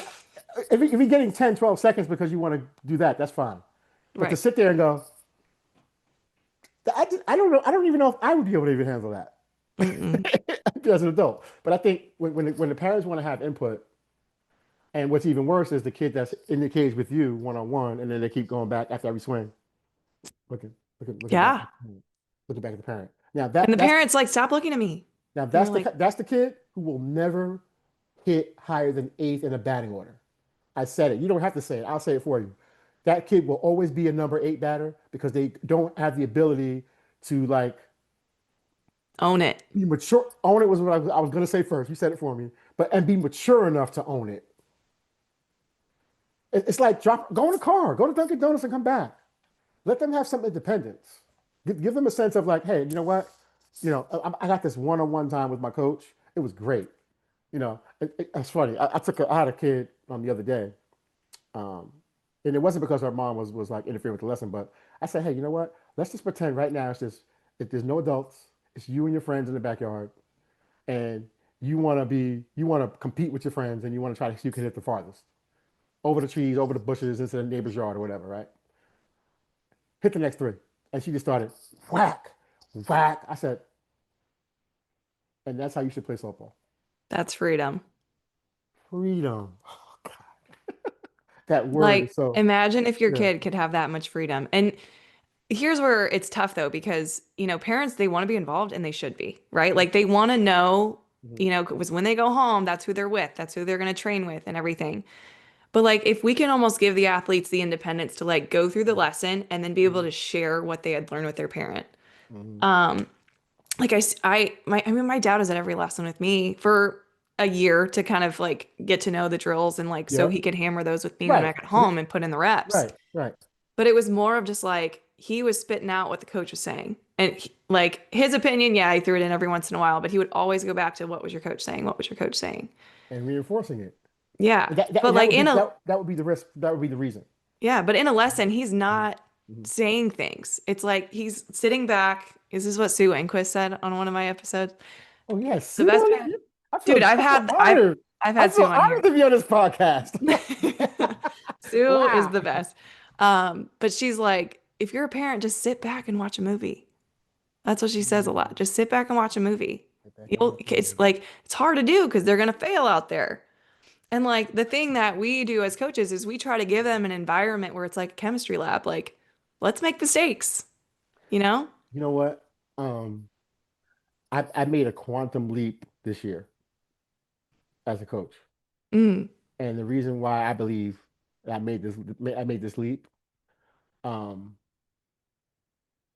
S2: if you're getting 10, 12 seconds because you want to do that, that's fine. But to
S1: Right.
S2: sit there and go, I don't know. I don't even know if I would be able to even handle that
S1: Mm-mm.
S2: as an adult. But I think when the parents want to have input, and what's even worse is the kid that's in the cage with you one on one, and then they keep going back after every swing, looking, looking back,
S1: Yeah.
S2: looking back at the parent. Now
S1: And the parents like, stop looking at me. And you're like,
S2: that's the kid who will never hit higher than eighth in a batting order. I said it. You don't have to say it. I'll say it for you. That kid will always be a number eight batter because they don't have the ability to like
S1: own it.
S2: be mature. Own it was what I was going to say first. You said it for me, but and be mature enough to own it. It's like go in a car, go to Dunkin' Donuts and come back. Let them have some independence. Give them a sense of like, hey, you know what? I got this one-on-one time with my coach. It was great. It's funny. I had a kid the other day. Um, and it wasn't because our mom was like interfering with the lesson, but I said, hey, you know what? Let's just pretend right now it's just if there's no adults, it's you and your friends in the backyard, and you want to compete with your friends, and you want to try to see who can hit the farthest over the trees, over the bushes, into the neighbor's yard or whatever, right? Hit the next three, and she just started whack, whack. I said, and that's how you should play softball.
S1: That's freedom.
S2: Freedom. That word
S1: Like,
S2: is so
S1: imagine if your
S2: yeah.
S1: kid could have that much freedom. And here's where it's tough though, because, parents, they want to be involved and they should be, right? Like they want to know,
S2: Mhm.
S1: because when they go home, that's who they're with, that's who they're going to train with and everything. But like if we can almost give the athletes the independence to like go through the lesson and then be able
S2: Mhm.
S1: to share what they had learned with their parent.
S2: Mhm.
S1: Um, like I mean, my dad was at every lesson with me for a year to kind of like get to know the drills and like so he
S2: Yep.
S1: could hammer those with me when I
S2: Right.
S1: got home and put in the reps.
S2: Right. Right.
S1: But it was more of just like he was spitting out what the coach was saying. And like his opinion, yeah, he threw it in every once in a while, but he would always go back to what was your coach saying? What was your coach saying?
S2: And reinforcing it.
S1: Yeah. But
S2: And that
S1: like
S2: would be
S1: in a
S2: that would be the risk. That would be the reason.
S1: yeah, but in a lesson, he's
S2: Mhm.
S1: not
S2: Mhm.
S1: saying things. It's like he's sitting back. This is what Sue Enquist said on one of my episodes.
S2: Oh yes,
S1: The
S2: Sue
S1: best
S2: on
S1: parent.
S2: it.
S1: Dude,
S2: I feel honored.
S1: I've
S2: I
S1: had Sue
S2: feel
S1: on
S2: honored
S1: here.
S2: to be on this podcast.
S1: Sue is
S2: Wow.
S1: the best. But she's like, if you're a parent, just sit back and watch a movie. That's what she says a lot.
S2: Mm.
S1: Just sit back and watch a movie.
S2: Get back and
S1: You'll,
S2: watch the
S1: it's
S2: movie.
S1: like, it's hard to do because they're going to fail out there. And like the thing that we do as coaches is we try to give them an environment where it's like a chemistry lab. Like, let's make mistakes, you know?
S2: You know what? Um, I made a quantum leap this year as a coach,
S1: Mm,
S2: and the reason why I believe that I made this leap, um,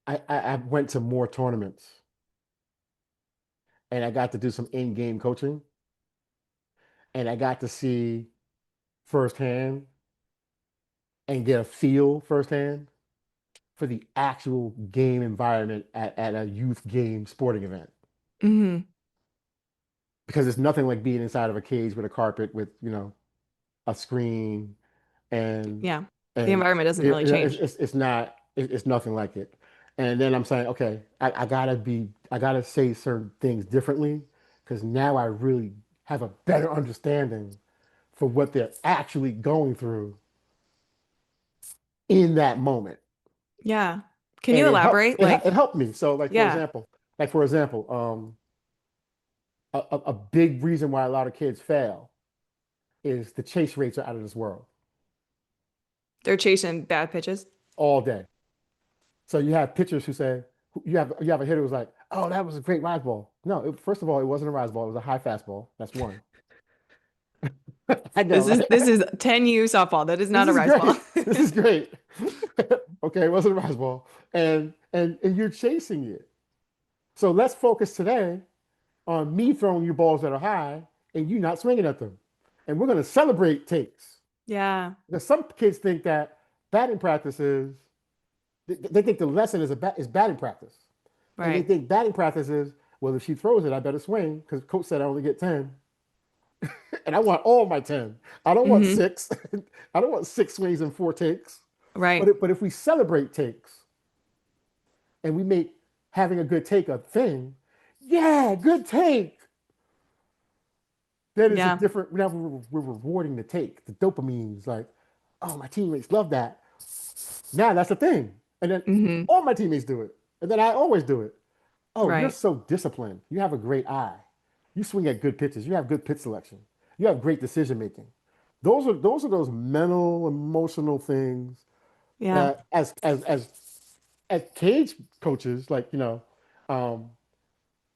S2: I went to more tournaments, and I got to do some in-game coaching, and I got to see firsthand and get a feel firsthand for the actual game environment at a youth game sporting event.
S1: hmm.
S2: Because it's nothing like being inside of a cage with a carpet with, a screen and
S1: Yeah. The
S2: and
S1: environment doesn't really
S2: it's
S1: change.
S2: it's, it's not it's nothing like it. And then I'm saying, okay, I gotta say certain things differently because now I really have a better understanding for what they're actually going through in that moment.
S1: Yeah. Can
S2: And
S1: you elaborate?
S2: it
S1: Like,
S2: helped me. So
S1: yeah.
S2: like for example, a big reason why a lot of kids fail is the chase rates are out of this world
S1: They're chasing bad pitches.
S2: all day. So you have pitchers who say you have a hitter who's like, "Oh, that was a great rise ball." No, first of all, it wasn't a rise ball; it was a high fastball. That's one. I know,
S1: This is
S2: right?
S1: this is 10U softball. That is
S2: This
S1: not a
S2: is
S1: rise ball.
S2: great. This is great. Okay, it wasn't a rise ball, and you're chasing it. So let's focus today on me throwing you balls that are high and you not swinging at them, and we're going to celebrate takes.
S1: Yeah,
S2: Because some kids think that batting practice is they think the lesson is batting practice. And they
S1: right.
S2: think batting practice is, well, if she throws it, I better swing because coach said I only get 10. And I want all my 10. I don't want
S1: Hmm.
S2: six. I don't want six swings and four takes. But
S1: Right.
S2: but if we celebrate takes and we make having a good take a thing, yeah, good take. That is a
S1: Yeah.
S2: different, now we're rewarding the take. The dopamine's like, oh, my teammates love that. Now that's a thing. And then
S1: Hmm.
S2: all my teammates do it. And then I always do it. Oh, you're
S1: Right.
S2: so disciplined. You have a great eye. You swing at good pitches. You have good pitch selection. You have great decision making. Those mental, emotional things
S1: Yeah.
S2: that as cage coaches, like um,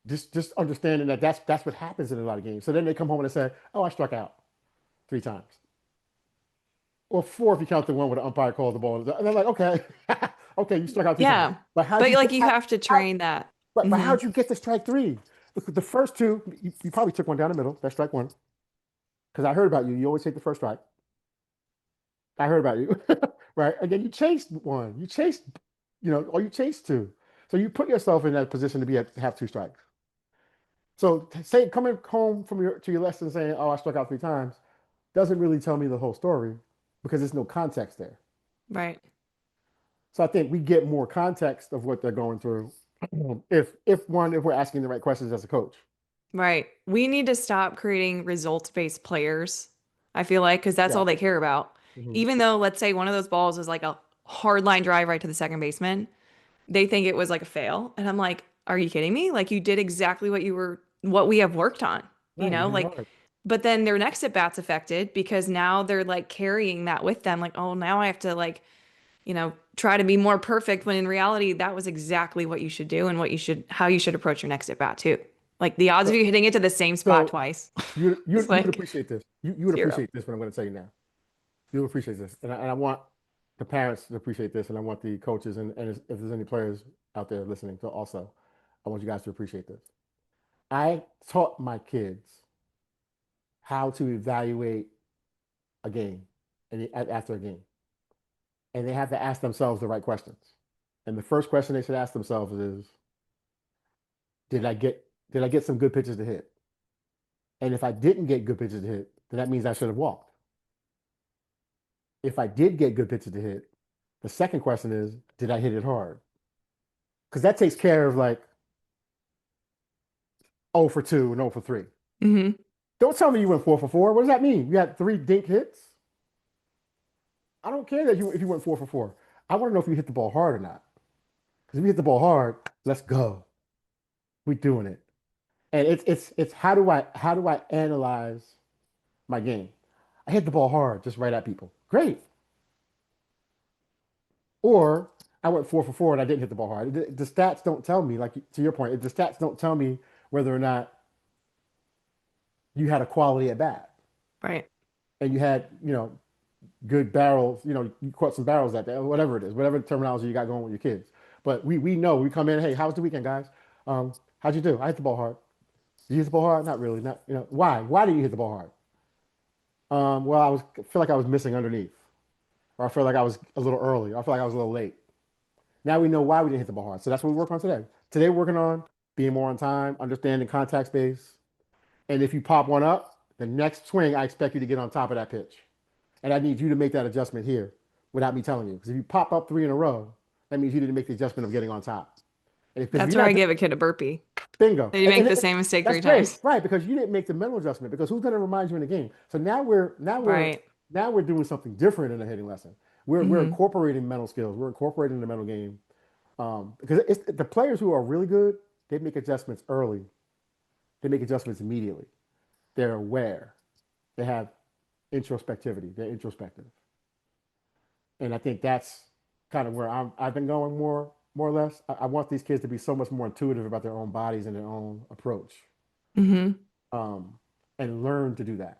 S2: just understanding that that's what happens in a lot of games. So then they come home and they say, "Oh, I struck out 3 times, or four if you count the one where the umpire called the ball." And they're like, "Okay, okay, you struck out 3 times,
S1: Yeah.
S2: but how'd
S1: But
S2: you
S1: like
S2: get
S1: you have to
S2: how
S1: train that.
S2: but
S1: Hmm.
S2: how'd you get to strike three? Look, the first two, you probably took one down the middle. That's strike one. Because I heard about you. You always take the first strike. I heard about you, right? And then you chased one. You chased, or you chased two. So you put yourself in that position to have 2 strikes. So say coming home from your lesson saying, "Oh, I struck out 3 times," doesn't really tell me the whole story because there's no context there.
S1: Right.
S2: So I think we get more context of what they're going through if we're asking the right questions as a coach.
S1: Right. We need to stop creating results-based players. I feel like because that's
S2: Yeah.
S1: all they care about.
S2: Mhm.
S1: Even though, let's say one of those balls is like a hard line drive right to the second baseman, they think it was like a fail. And I'm like, are you kidding me? Like you did exactly what we have worked on,
S2: Right. You hit it
S1: like,
S2: hard.
S1: but then their next at bat's affected because now they're like carrying that with them. Like, oh, now I have to like, try to be more perfect when in reality, that was exactly what you should do and how you should approach your next at bat too. Like the odds of
S2: So,
S1: you hitting it to the same spot
S2: so
S1: twice
S2: you
S1: is
S2: you would
S1: like
S2: appreciate this. You would
S1: zero.
S2: appreciate this. What I'm going to tell you now. You would appreciate this, and I want the parents to appreciate this, and I want the coaches and if there's any players out there listening, to also, I want you guys to appreciate this. I taught my kids how to evaluate a game and after a game, and they have to ask themselves the right questions. And the first question they should ask themselves is, did I get did I get some good pitches to hit? And if I didn't get good pitches to hit, then that means I should have walked. If I did get good pitches to hit, the second question is, did I hit it hard? Because that takes care of like 0 for 2 and 0 for 3.
S1: Hmm.
S2: Don't tell me you went 4 for 4. What does that mean? You had 3 dink hits? I don't care that if you went 4 for 4. I want to know if you hit the ball hard or not. Because if you hit the ball hard, let's go. We're doing it. And it's how do I analyze my game? I hit the ball hard, just right at people. Great. Or I went 4 for 4 and I didn't hit the ball hard. The stats don't tell me, like to your point, the stats don't tell me whether or not you had a quality at bat
S1: Right.
S2: and you had, good barrels, you caught some barrels that day, whatever it is, whatever terminology you got going with your kids. But we know we come in, hey, how was the weekend, guys? How'd you do? I hit the ball hard. Did you hit the ball hard? Not really. Not, why? Why did you hit the ball hard? Well, feel like I was missing underneath, or I feel like I was a little early, or I feel like I was a little late. Now we know why we didn't hit the ball hard. So that's what we work on today. Today we're working on being more on time, understanding contact space. And if you pop one up, the next swing, I expect you to get on top of that pitch. And I need you to make that adjustment here without me telling you. Because if you pop up 3 in a row, that means you didn't make the adjustment of getting on top. And because if
S1: That's
S2: you're
S1: where I
S2: not,
S1: give a kid a burpee.
S2: bingo.
S1: Then you make the same mistake
S2: That's
S1: three
S2: great,
S1: times.
S2: right? Because you didn't make the mental adjustment. Because who's going to remind you in the game? So
S1: Right.
S2: now we're doing something different in the hitting lesson. We're
S1: Hmm.
S2: incorporating mental skills. We're incorporating the mental game. Because it's the players who are really good, they make adjustments early They make adjustments immediately. They're aware. They have introspectivity. They're introspective. And I think that's kind of where I've been going more or less. I want these kids to be so much more intuitive about their own bodies and their own approach,
S1: Hmm.
S2: um, and learn to do that.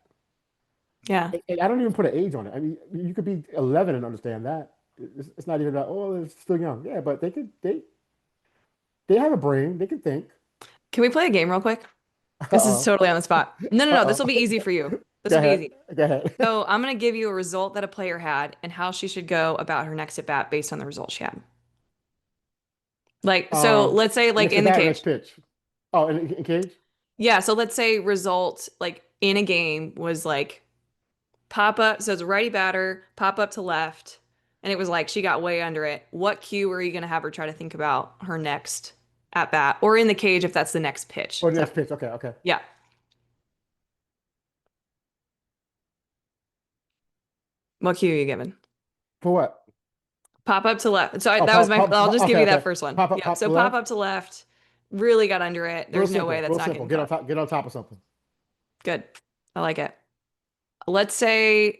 S1: Yeah.
S2: And I don't even put an age on it. I mean, you could be 11 and understand that. It's not even about, oh, they're still young. Yeah, but they have a brain. They can think.
S1: Can we play a game real quick? This is
S2: Uh-oh.
S1: totally on the spot. No, no, no. This will
S2: Uh-oh.
S1: be easy for you. This
S2: Go
S1: will be
S2: ahead.
S1: easy.
S2: Go ahead.
S1: So I'm going to give you a result that a player had and how she should go about her next at bat based on the result she had. Like, so let's say like
S2: Next at
S1: in the
S2: bat or next
S1: cage.
S2: pitch? Oh, in cage?
S1: Yeah. So let's say result like in a game was like pop up. So it's a righty batter, pop up to left. And it was like she got way under it. What cue are you going to have her try to think about her next at bat or in the cage if that's the next pitch?
S2: Or the
S1: So,
S2: next pitch. Okay, okay.
S1: yeah. What cue are you given?
S2: For what?
S1: Pop up to left. So
S2: Oh,
S1: that was my, I'll just give
S2: okay,
S1: you that
S2: okay.
S1: first one.
S2: Pop up,
S1: Yeah.
S2: pop
S1: So
S2: to
S1: pop
S2: left.
S1: up to left, really got under it. There's no way that's
S2: Real
S1: not
S2: simple.
S1: getting caught.
S2: Get on top of something.
S1: Good. I like it. Let's say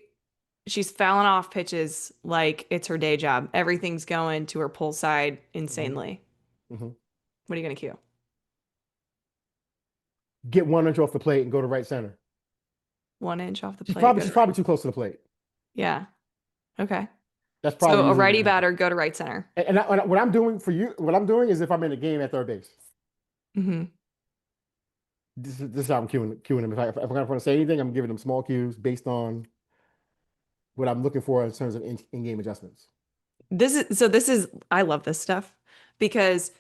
S1: she's fouling off pitches like it's her day job. Everything's going to her pull side
S2: Hmm.
S1: insanely.
S2: Hmm.
S1: What are you going to cue?
S2: Get 1 inch off the plate and go to right center.
S1: 1 inch off the plate, go to
S2: She's
S1: right.
S2: probably too close to the plate.
S1: Yeah. Okay.
S2: That's probably
S1: So a
S2: usually what
S1: righty
S2: happens.
S1: batter, go to right center.
S2: What I'm doing for you, what I'm doing is if I'm in a game at third base,
S1: Hmm.
S2: this is how I'm cueing them. If I'm going to say anything, I'm giving them small cues based on what I'm looking for in terms of in-game adjustments.
S1: This is I love this stuff because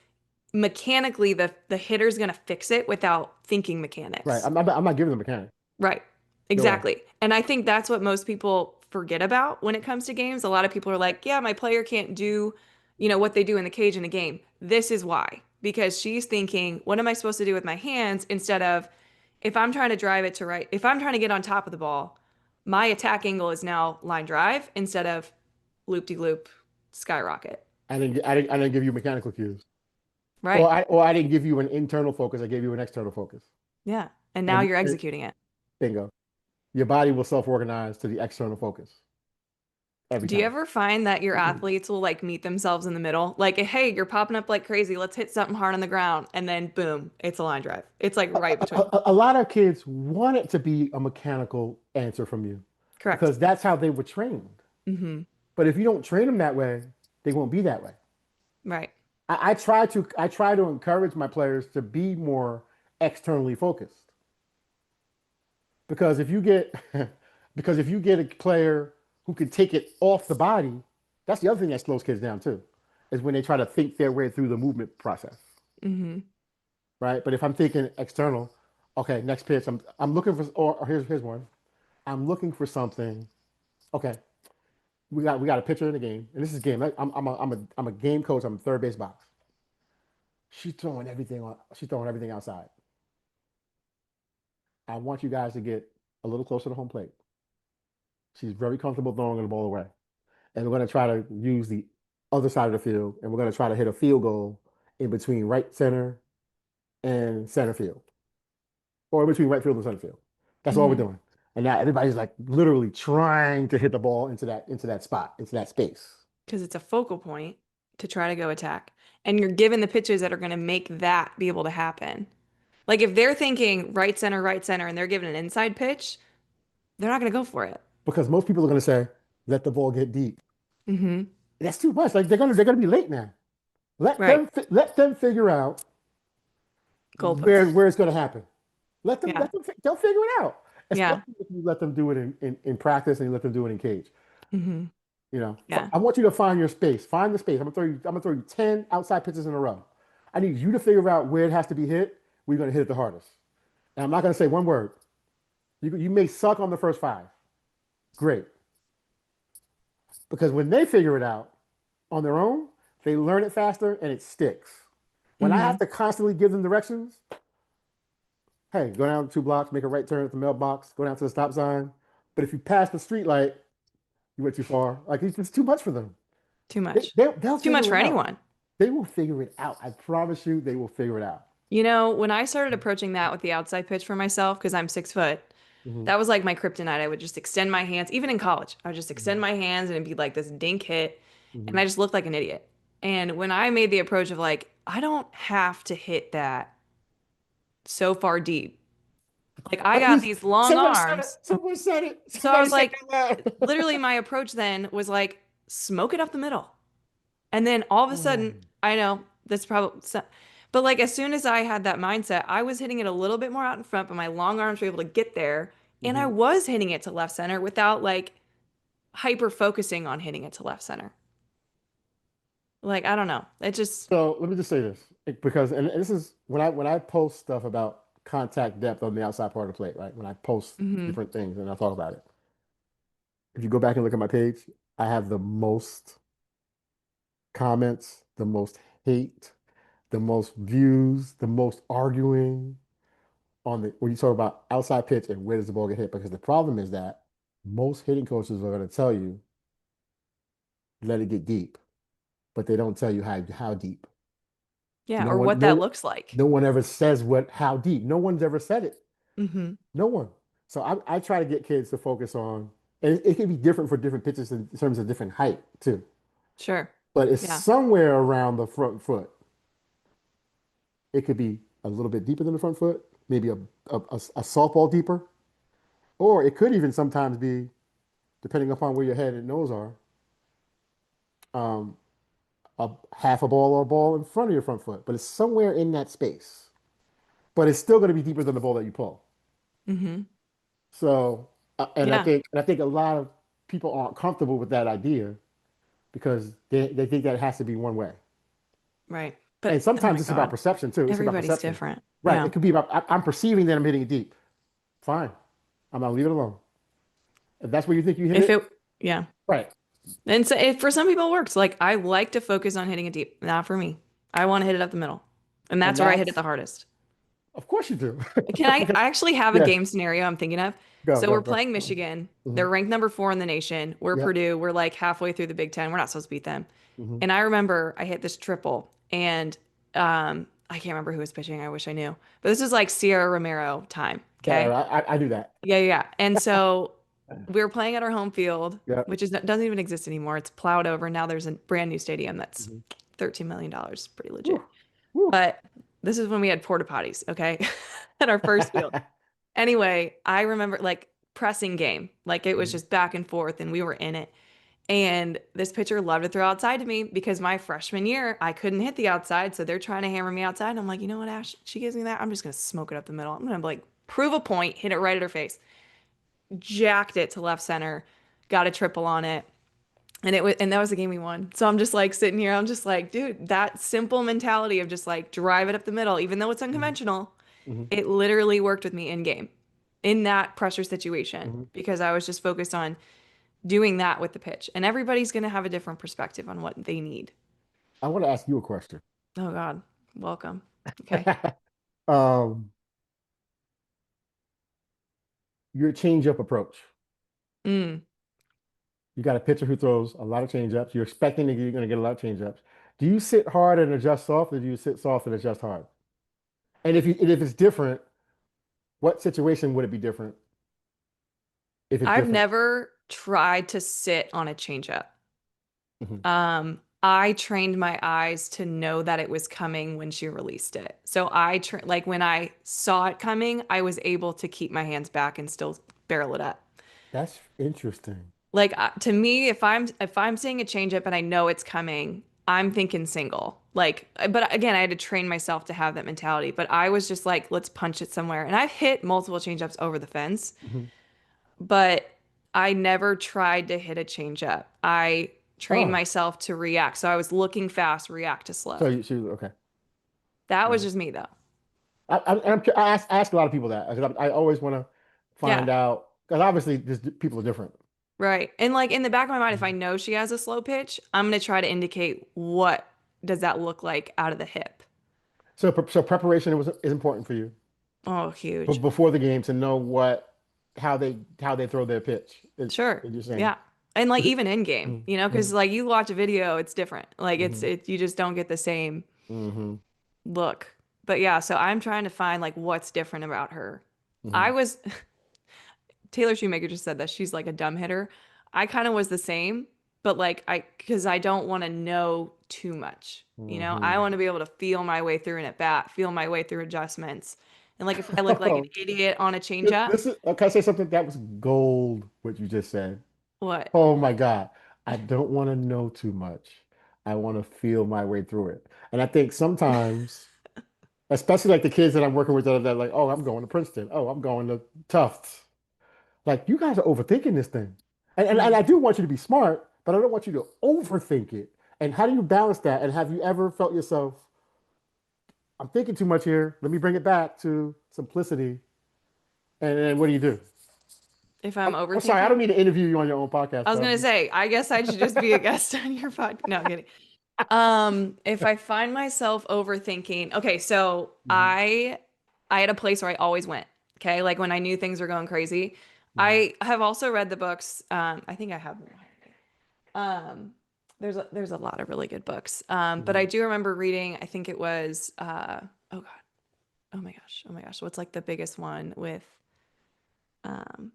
S1: mechanically the hitter's gonna fix it without thinking
S2: Right.
S1: mechanics.
S2: I'm not giving them mechanics.
S1: Right.
S2: No way.
S1: Exactly. And I think that's what most people forget about when it comes to games. A lot of people are like, yeah, my player can't do, what they do in the cage in a game. This is why. Because she's thinking, what am I supposed to do with my hands instead of if I'm trying to drive it to right, if I'm trying to get on top of the ball, my attack angle is now line drive instead of loop-de-loop skyrocket.
S2: I didn't give you mechanical cues.
S1: Right.
S2: Or I didn't give you an internal focus. I gave you an external focus.
S1: Yeah. And now
S2: And,
S1: you're
S2: and
S1: executing it.
S2: bingo. Your body will self-organize to the external focus every
S1: Do you
S2: time.
S1: ever find that your athletes will like meet themselves in the middle? Like, hey, you're popping up like crazy. Let's hit something hard on the ground. And then boom, it's a line drive. It's like right between.
S2: A lot of kids want it to be a mechanical answer from you
S1: Correct.
S2: because that's how they were trained.
S1: Hmm.
S2: But if you don't train them that way, they won't be that way.
S1: Right.
S2: I try to encourage my players to be more externally focused because if you get because if you get a player who can take it off the body, that's the other thing that slows kids down too, is when they try to think their way through the movement process,
S1: Hmm.
S2: right? But if I'm thinking external, okay, next pitch, I'm looking for, or here's one, I'm looking for something. Okay, we got a pitcher in the game, and this is game. I'm a game coach. I'm third base box. She's throwing everything outside. I want you guys to get a little closer to home plate. She's very comfortable throwing the ball away. And we're going to try to use the other side of the field, and we're going to try to hit a field goal in between right center and center field, or between right field and center field. That's all we're
S1: Hmm.
S2: doing. And now everybody's like literally trying to hit the ball into that spot, into that space.
S1: Because it's a focal point to try to go attack. And you're given the pitches that are going to make that be able to happen. Like if they're thinking right center, and they're given an inside pitch, they're not going to go for it.
S2: Because most people are going to say, "Let the ball get deep."
S1: Hmm.
S2: That's too much. Like they're gonna be late now.
S1: Right.
S2: Let them figure out
S1: Goalposts.
S2: where it's going to happen.
S1: Yeah.
S2: They'll figure it out.
S1: Yeah.
S2: Especially if you let them do it in practice and you let them do it in cage.
S1: Hmm. Yeah.
S2: I want you to find your space. Find the space. I'm gonna throw you 10 outside pitches in a row. I need you to figure out where it has to be hit. We're gonna hit it the hardest. And I'm not gonna say one word. You may suck on the first five. Great. Because when they figure it out on their own, they learn it faster and it sticks. When I have
S1: Hmm.
S2: to constantly give them directions, hey, go down 2 blocks, make a right turn at the mailbox, go down to the stop sign. But if you pass the street light, you went too far. Like it's just too much for them.
S1: Too much.
S2: They'll
S1: Too much
S2: figure
S1: for
S2: it out.
S1: anyone.
S2: They will figure it out. I promise you, they will figure it out.
S1: When I started approaching that with the outside pitch for myself, because I'm 6 foot,
S2: Hmm.
S1: that was like my kryptonite. I would just extend my hands, even in college. I would just extend
S2: Hmm.
S1: my hands and it'd be like this dink hit. And
S2: Hmm.
S1: I just looked like an idiot. And when I made the approach of like, I don't have to hit that so far deep. Like I
S2: But
S1: got these long
S2: someone said it.
S1: arms.
S2: Someone said it.
S1: So I
S2: Somebody
S1: was
S2: said
S1: like,
S2: it out
S1: literally
S2: loud.
S1: my approach then was like, smoke it up the middle. And then all of a sudden,
S2: Oh.
S1: I know that's probably, but like as soon as I had that mindset, I was hitting it a little bit more out in front, but my long arms were able to get there. And I
S2: Hmm.
S1: was hitting it to left center without like hyper focusing on hitting it to left center. Like, I don't know. It just,
S2: So let me just say this because, and this is when I post stuff about contact depth on the outside part of the plate, right? When I post
S1: hmm
S2: different things and I talk about it, if you go back and look at my page, I have the most comments, the most hate, the most views, the most arguing on the when you talk about outside pitch and where does the ball get hit. Because the problem is that most hitting coaches are going to tell you let it get deep, but they don't tell you how deep.
S1: yeah,
S2: No
S1: or
S2: one
S1: what that
S2: no
S1: looks like.
S2: no one ever says what how deep. No one's ever said it.
S1: hmm
S2: No one. So I try to get kids to focus on, and it can be different for different pitches in terms of different height too.
S1: Sure.
S2: But it's
S1: Yeah.
S2: somewhere around the front foot. It could be a little bit deeper than the front foot, maybe a softball deeper, or it could even sometimes be, depending upon where your head and nose are, um, a half a ball or a ball in front of your front foot. But it's somewhere in that space. But it's still going to be deeper than the ball that you pull.
S1: hmm
S2: So, and I
S1: Yeah.
S2: think and I think a lot of people aren't comfortable with that idea because they think that it has to be one way.
S1: Right.
S2: And
S1: But oh my
S2: sometimes it's about
S1: God,
S2: perception too. It's about
S1: everybody's
S2: perception.
S1: different.
S2: Right.
S1: Yeah.
S2: It could be about I'm perceiving that I'm hitting it deep. Fine. I'm gonna leave it alone. If that's where you think you hit
S1: If
S2: it,
S1: it, yeah.
S2: right.
S1: And so if for some people it works. Like I like to focus on hitting it deep. Not for me. I want to hit it up the middle. And
S2: And
S1: that's where I hit it
S2: that's
S1: the hardest.
S2: of course you do.
S1: Can I actually have a
S2: Yes.
S1: game scenario I'm thinking of?
S2: Go,
S1: So
S2: go,
S1: we're
S2: go.
S1: playing Michigan.
S2: Hmm.
S1: They're ranked number 4 in the nation. We're
S2: Yep.
S1: Purdue. We're like halfway through the Big Ten. We're not supposed to beat them.
S2: Hmm.
S1: And I remember I hit this triple and I can't remember who was pitching. I wish I knew. But this was like Sierra Romero time.
S2: That
S1: Okay.
S2: era, I do that.
S1: Yeah, yeah, yeah. And so we were playing at our home field,
S2: Yep.
S1: which doesn't even exist anymore. It's plowed over. Now there's a brand new stadium that's
S2: Hmm.
S1: $13 million. Pretty
S2: Woo,
S1: legit.
S2: woo.
S1: But this is when we had porta potties, okay? At our first field. Anyway, I remember like pressing game. Like it was
S2: Mhm.
S1: just back and forth and we were in it. And this pitcher loved to throw outside to me because my freshman year, I couldn't hit the outside. So they're trying to hammer me outside. And I'm like, you know what, Ash? She gives me that. I'm just going to smoke it up the middle. I'm going to like prove a point, hit it right at her face. Jacked it to left center, got a triple on it. And that was the game we won. So I'm just like sitting here, I'm just like, dude, that simple mentality of just like drive it up the middle, even though it's
S2: Mhm.
S1: unconventional,
S2: Mhm.
S1: it literally worked with me in game, in that pressure situation,
S2: Mhm.
S1: because I was just focused on doing that with the pitch. And everybody's going to have a different perspective on what they need.
S2: I want to ask you a question.
S1: Oh God, welcome. Okay.
S2: Um, your changeup approach.
S1: Mm.
S2: You got a pitcher who throws a lot of changeups. You're expecting that you're going to get a lot of changeups. Do you sit hard and adjust soft, or do you sit soft and adjust hard? And if it's different, what situation would it be different if it's
S1: I've
S2: different?
S1: never tried to sit on a changeup.
S2: Mhm.
S1: I trained my eyes to know that it was coming when she released it. So like when I saw it coming, I was able to keep my hands back and still barrel it up.
S2: That's interesting.
S1: Like to me, if I'm seeing a changeup and I know it's coming, I'm thinking single. Like, but again, I had to train myself to have that mentality. But I was just like, let's punch it somewhere. And I've hit multiple changeups over the fence,
S2: Mhm.
S1: but I never tried to hit a changeup. I trained
S2: Oh,
S1: myself to react. So I was looking fast, react to
S2: so
S1: slow.
S2: okay.
S1: That
S2: All
S1: was
S2: right.
S1: just me though.
S2: I ask a lot of people that 'cause I always want to
S1: Yeah.
S2: find out because obviously people are different.
S1: Right. And like in the back of my mind, if I
S2: Mhm.
S1: know she has a slow pitch, I'm going to try to indicate what does that look like out of the hip.
S2: So preparation is important for you,
S1: Oh,
S2: but
S1: huge.
S2: before the game to know what how they throw their pitch
S1: Sure.
S2: is you're saying.
S1: Yeah. And like
S2: Is it-
S1: even in game,
S2: Mhm.
S1: because
S2: Mhm.
S1: like you watch a video, it's different. Like
S2: Mhm.
S1: you just don't get the same
S2: Mhm.
S1: look. but yeah, so I'm trying to find like what's different about her. I
S2: Hmm.
S1: was Taylor Shoemaker just said that she's like a dumb hitter. I kind of was the same, but like because I don't want to know too much. I
S2: Hmm.
S1: want to be able to feel my way through an at bat, feel my way through adjustments. And like if I look like an idiot on a changeup,
S2: This is, can I say something? That was gold, what you just said.
S1: what?
S2: Oh my God. I don't want to know too much. I want to feel my way through it. And I think sometimes, especially like the kids that I'm working with that are like, oh, I'm going to Princeton. Oh, I'm going to Tufts. Like, you guys are overthinking this thing. And I
S1: Mhm.
S2: do want you to be smart, but I don't want you to overthink it. And how do you balance that? And have you ever felt yourself, I'm thinking too much here. Let me bring it back to simplicity. And then what do you do?
S1: If I'm
S2: I'm sorry, I don't
S1: overthinking,
S2: mean to interview you on your own
S1: I
S2: podcast,
S1: was
S2: but
S1: gonna say, I guess I should just be a guest on your podcast. No, I'm kidding. If I find myself overthinking, okay, so
S2: Mhm,
S1: I had a place where I always went. Okay, like when I knew things were going crazy.
S2: mhm,
S1: I have also read the books. I think I have them. Um, there's a lot of really good books. But I
S2: mhm.
S1: do remember reading. I think it was oh God, oh my gosh, what's like the biggest one with um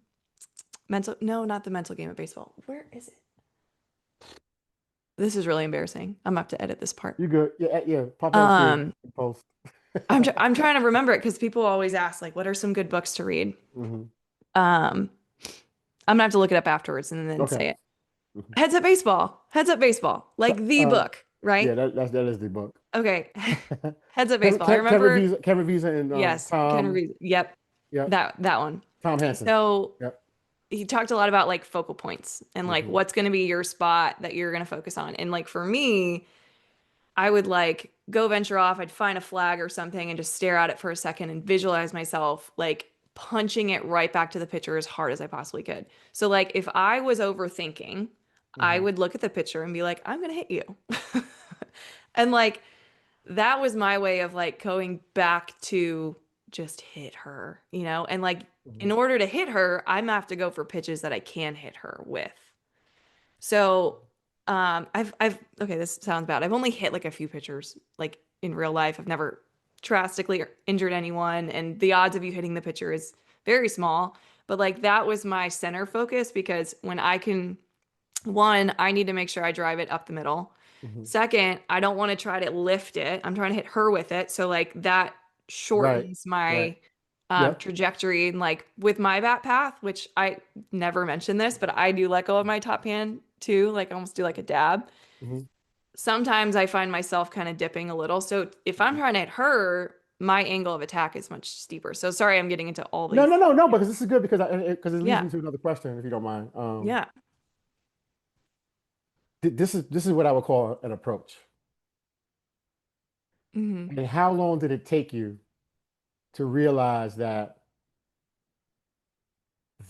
S1: mental? No, not the mental game of baseball. Where is it? This is really embarrassing. I'm gonna have to edit this part.
S2: You good? Yeah, yeah. Pop that in screen
S1: Um,
S2: and post.
S1: I'm trying to remember it because people always ask like, what are some good books to read?
S2: Hmm.
S1: Um, I'm gonna have to look it up afterwards and then
S2: Okay.
S1: say it.
S2: Mhm.
S1: Heads Up Baseball. Heads Up Baseball. Like the book,
S2: Yeah,
S1: right?
S2: that is the book.
S1: Okay. Heads Up Baseball. I remember,
S2: Kevin Visa and
S1: yes, Ken
S2: Tom.
S1: Reed. Yep.
S2: Yep.
S1: That one.
S2: Tom Hansen.
S1: So
S2: Yep.
S1: he talked a lot about like focal points and like
S2: Hmm.
S1: what's gonna be your spot that you're gonna focus on. And like for me, I would like go venture off, I'd find a flag or something and just stare at it for a second and visualize myself like punching it right back to the pitcher as hard as I possibly could. So like if I was overthinking, I
S2: Hmm.
S1: would look at the pitcher and be like, I'm gonna hit you. And like that was my way of like going back to just hit her, And like
S2: Hmm.
S1: in order to hit her, I'm gonna have to go for pitches that I can hit her with. So, I've okay, this sounds bad. I've only hit like a few pitchers, like in real life. I've never drastically injured anyone, and the odds of you hitting the pitcher is very small. But like that was my center focus because when I can, one, I need to make sure I drive it up the middle.
S2: Hmm.
S1: Second, I don't want to try to lift it. I'm trying to hit her with it. So like that
S2: Right.
S1: shortens
S2: Right.
S1: my
S2: Yep.
S1: trajectory and like with my bat path, which I never mentioned this, but I do let go of my top hand too. Like I almost do like a dab.
S2: Hmm.
S1: Sometimes I find myself kind of dipping a little. So if I'm
S2: Hmm.
S1: trying to hit her, my angle of attack is much steeper. So sorry, I'm getting into all
S2: No,
S1: these.
S2: no, no, no, because this is good because because it leads
S1: Yeah.
S2: me to another question, if you don't mind.
S1: Yeah.
S2: This is what I would call an approach.
S1: Hmm.
S2: And how long did it take you to realize that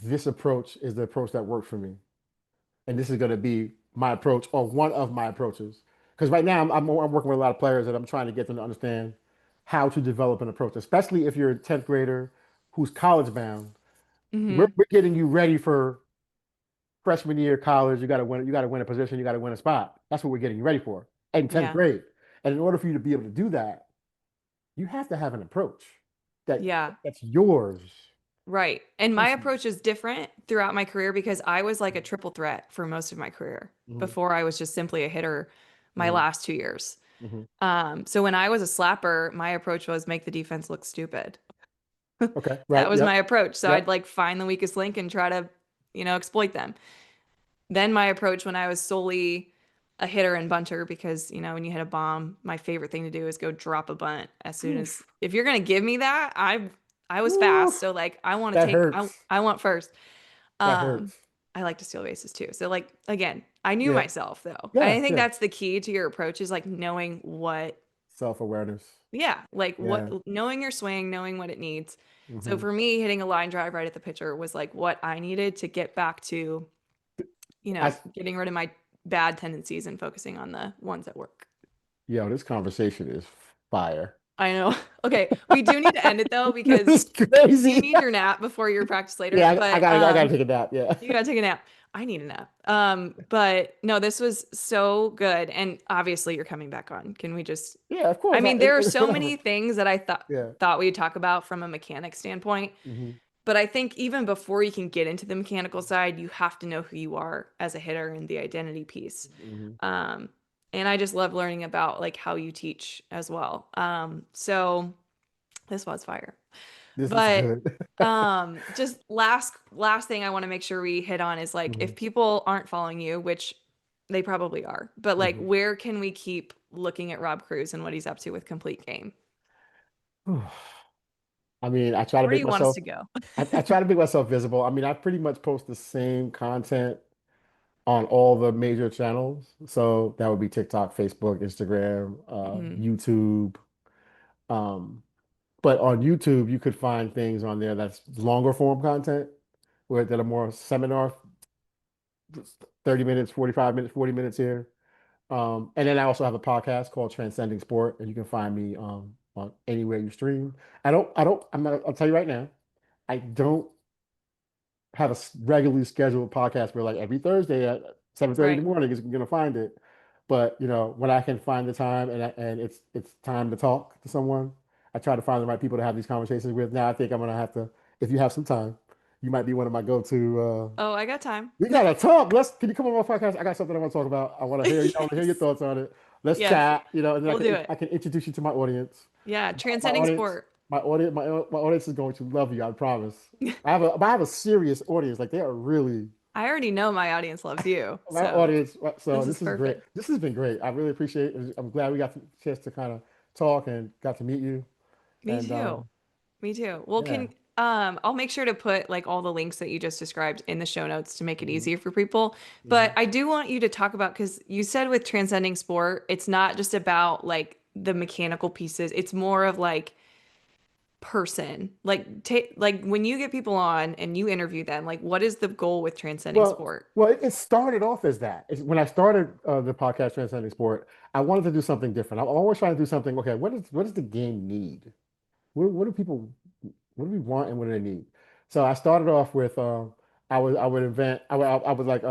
S2: this approach is the approach that worked for me? And this is going to be my approach or one of my approaches. Because right now I'm working with a lot of players and I'm trying to get them to understand how to develop an approach, especially if you're a 10th grader who's college bound.
S1: Hmm.
S2: We're getting you ready for freshman year college. You got to win a position, you got to win a spot. That's what we're getting you ready for in 10th
S1: Yeah.
S2: grade. And in order for you to be able to do that, you have to have an approach
S1: Yeah.
S2: that's yours
S1: Right. And my
S2: personally.
S1: approach is different throughout my career because I was like a triple threat for most of my career
S2: Hmm.
S1: before I was just simply a hitter my
S2: Hmm.
S1: last 2 years.
S2: Hmm.
S1: So when I was a slapper, my approach was make the defense look stupid.
S2: Okay.
S1: That
S2: Right.
S1: was my
S2: Yep.
S1: approach. So I'd
S2: Yep.
S1: like find the weakest link and try to, exploit them. Then my approach when I was solely a hitter and bunter, because, when you hit a bomb, my favorite thing to do is go drop a bunt as soon as
S2: Oof.
S1: if you're gonna give me that, I was fast.
S2: Oof.
S1: So like I want to
S2: That
S1: take
S2: hurts.
S1: I want first.
S2: That
S1: Um,
S2: hurts.
S1: I like to steal bases too. So like again, I knew
S2: Yeah.
S1: myself though. I
S2: Yeah.
S1: think
S2: Yeah.
S1: that's the key to your approach is like knowing what,
S2: Self-awareness.
S1: yeah, like
S2: Yeah.
S1: what knowing your swing, knowing what it needs. So
S2: Hmm.
S1: for me, hitting a line drive right at the pitcher was like what I needed to get back to,
S2: I,
S1: getting rid of my bad tendencies and focusing on the ones that work.
S2: yo, this conversation is fire.
S1: I know. Okay, we do need to end it though
S2: This
S1: because
S2: is
S1: you
S2: crazy.
S1: need your nap before your practice later,
S2: Yeah,
S1: but
S2: I gotta take a nap. Yeah.
S1: you gotta take a nap. I need a nap. But no, this was so good. And obviously you're coming back on. Can we just
S2: Yeah, of
S1: I
S2: course.
S1: mean, there are so
S2: Whatever.
S1: many things that I
S2: Yeah.
S1: thought we'd talk about from a mechanic standpoint.
S2: Hmm.
S1: But I think even before you can get into the mechanical side, you have to know who you are as a hitter and the identity piece.
S2: Hmm.
S1: Um, and I just love learning about like how you teach as well. So this was fire.
S2: This is
S1: But
S2: good.
S1: just last thing I want to make sure we hit on is like if
S2: Hmm.
S1: people aren't following you, which they probably are, but like
S2: Hmm.
S1: where can we keep looking at Rob Cruz and what he's up to with Complete Game?
S2: I mean, I try to
S1: Where do
S2: make
S1: you want us
S2: myself,
S1: to go?
S2: I try to make myself visible. I mean, I pretty much post the same content on all the major channels. So that would be TikTok, Facebook, Instagram,
S1: Mhm.
S2: YouTube. Um, but on YouTube, you could find things on there that's longer form content where that are more seminar, 30 minutes, 45 minutes, 40 minutes here. And then I also have a podcast called Transcending Sport, and you can find me on anywhere you stream. I'll tell you right now, I don't have a regularly scheduled podcast where like every Thursday at 7:30 in the
S1: Right.
S2: morning is going to find it. But when I can find the time and it's time to talk to someone, I try to find the right people to have these conversations with. Now I think I'm gonna have to, if you have some time, you might be one of my go-to.
S1: Oh, I got time.
S2: We gotta talk. Can you come on my podcast? I got something I want to talk about. I want to hear your
S1: Yes.
S2: thoughts on it. Let's
S1: Yes.
S2: chat, and then
S1: We'll do it.
S2: I can introduce you to my audience.
S1: Yeah,
S2: My
S1: transcending
S2: audience,
S1: sport.
S2: my audience is going to love you. I promise. I have a serious audience. Like they are really
S1: I already know my audience loves you,
S2: my
S1: so
S2: audience. So
S1: this is
S2: this is great.
S1: perfect.
S2: This has been great. I really appreciate it. I'm glad we got the chance to kind of talk and got to meet you.
S1: Me
S2: And
S1: too. Me too. Well,
S2: yeah.
S1: can I'll make sure to put like all the links that you just described in the show notes to make it
S2: Hmm.
S1: easier for people. But
S2: Hmm.
S1: I do want you to talk about because you said with transcending sport, it's not just about like the mechanical pieces. It's more of like person. Like take like when you get people on and you interview them, like what is the goal with transcending sport?
S2: It started off as that. When I started the podcast Transcending Sport, I wanted to do something different. I'm always trying to do something. Okay, what does the game need? What do people what do we want and what do they need? So I started off with I would invent I would like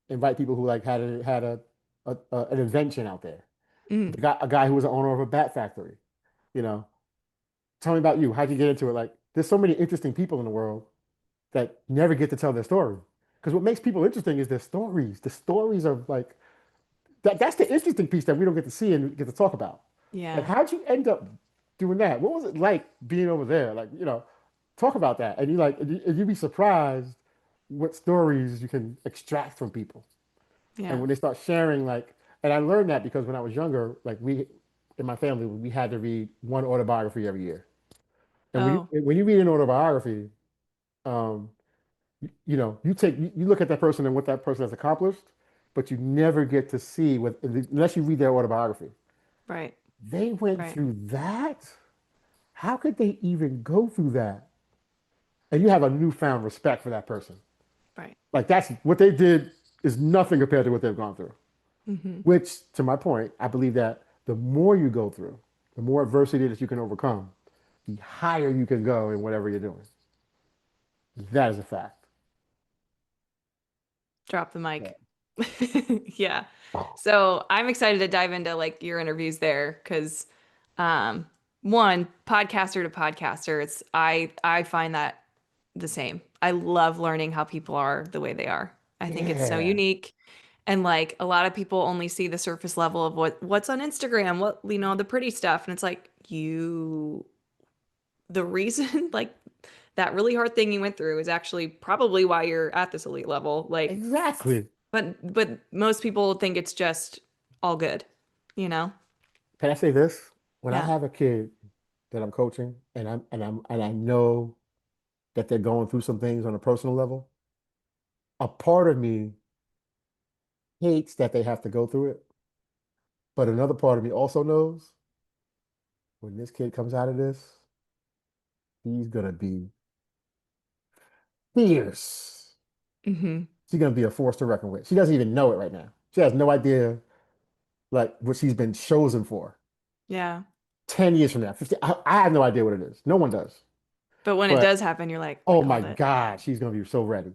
S2: invite people who like had an invention out there.
S1: Mm,
S2: A guy who was the owner of a bat factory. You know, tell me about you. How'd you get into it? Like, there's so many interesting people in the world that never get to tell their story. Because what makes people interesting is their stories. The stories are like that's the interesting piece that we don't get to see and get to talk about. Like,
S1: yeah.
S2: how'd you end up doing that? What was it like being over there? Like, talk about that. And you'd be surprised what stories you can extract from people. And
S1: Yeah.
S2: when they start sharing, like, and I learned that because when I was younger, like in my family, we had to read one autobiography every year. And
S1: Oh,
S2: when you read an autobiography, um, you look at that person and what that person has accomplished, but you never get to see what unless you read their autobiography.
S1: right.
S2: They went
S1: Right.
S2: through that. How could they even go through that? And you have a newfound respect for that person.
S1: Right.
S2: Like that's what they did is nothing compared to what they've gone through.
S1: Hmm.
S2: Which, to my point, I believe that the more you go through, the more adversity that you can overcome, the higher you can go in whatever you're doing. That is a fact.
S1: Drop the
S2: Yeah.
S1: mic. Yeah. So I'm excited to dive into like your interviews there because um one, podcaster to podcaster, I find that the same. I love learning how people are the way they are. I think it's so
S2: Yeah.
S1: unique. And like a lot of people only see the surface level of what's on Instagram, the pretty stuff. And it's like the reason like that really hard thing you went through is actually probably why you're at this elite level. Like
S2: Exactly.
S1: but most people think it's just all good, you know?
S2: Can I say this? When I
S1: Yeah.
S2: have a kid that I'm coaching and I know that they're going through some things on a personal level, a part of me hates that they have to go through it. But another part of me also knows when this kid comes out of this, he's gonna be fierce.
S1: Hmm.
S2: She's gonna be a force to reckon with. She doesn't even know it right now. She has no idea like what she's been chosen for.
S1: Yeah.
S2: 10 years from now, 50, I have no idea what it is. No one does.
S1: But when it
S2: But
S1: does happen, you're like, I
S2: oh my
S1: called it.
S2: God, she's gonna be so ready.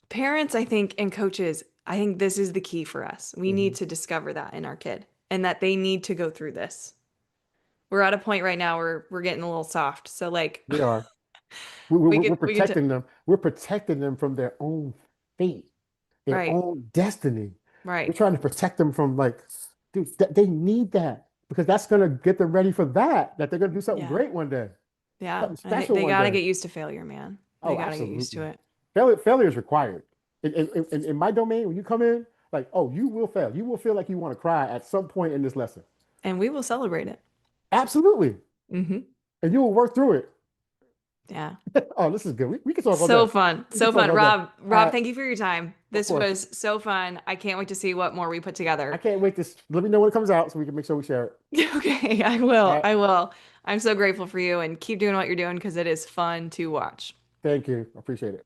S1: Parents, I think, and coaches, I think this is the key for us. We need
S2: Hmm.
S1: to discover that in our kid and that they need to go through this. We're at a point right now where we're getting a little soft. So like
S2: We are. We, we,
S1: we
S2: we're
S1: could we could
S2: protecting them. We're protecting them from their own fate, their
S1: right,
S2: own destiny. We're
S1: right.
S2: trying to protect them from like, dude, they need that because that's gonna get them ready for that they're gonna do something
S1: Yeah.
S2: great one day,
S1: Yeah.
S2: something
S1: And
S2: special
S1: they
S2: one
S1: gotta
S2: day.
S1: get used to failure, man. They
S2: Oh,
S1: gotta get used to
S2: absolutely.
S1: it.
S2: Failure is required. In my domain, when you come in, like, oh, you will fail. You will feel like you want to cry at some point in this lesson.
S1: And we will celebrate it.
S2: Absolutely.
S1: Hmm.
S2: And you will work through it.
S1: Yeah.
S2: Oh, this is good. We can talk all
S1: So
S2: day.
S1: fun.
S2: We can
S1: So
S2: talk
S1: fun.
S2: all day.
S1: Rob, thank you for your time.
S2: Of
S1: This
S2: course.
S1: was so fun. I can't wait to see what more we put
S2: I
S1: together.
S2: can't wait to let me know when it comes out so we can make sure we share it.
S1: Okay, I
S2: All
S1: will.
S2: right.
S1: I will. I'm so grateful for you and keep doing what you're doing because it is fun to watch.
S2: Thank you. I appreciate it.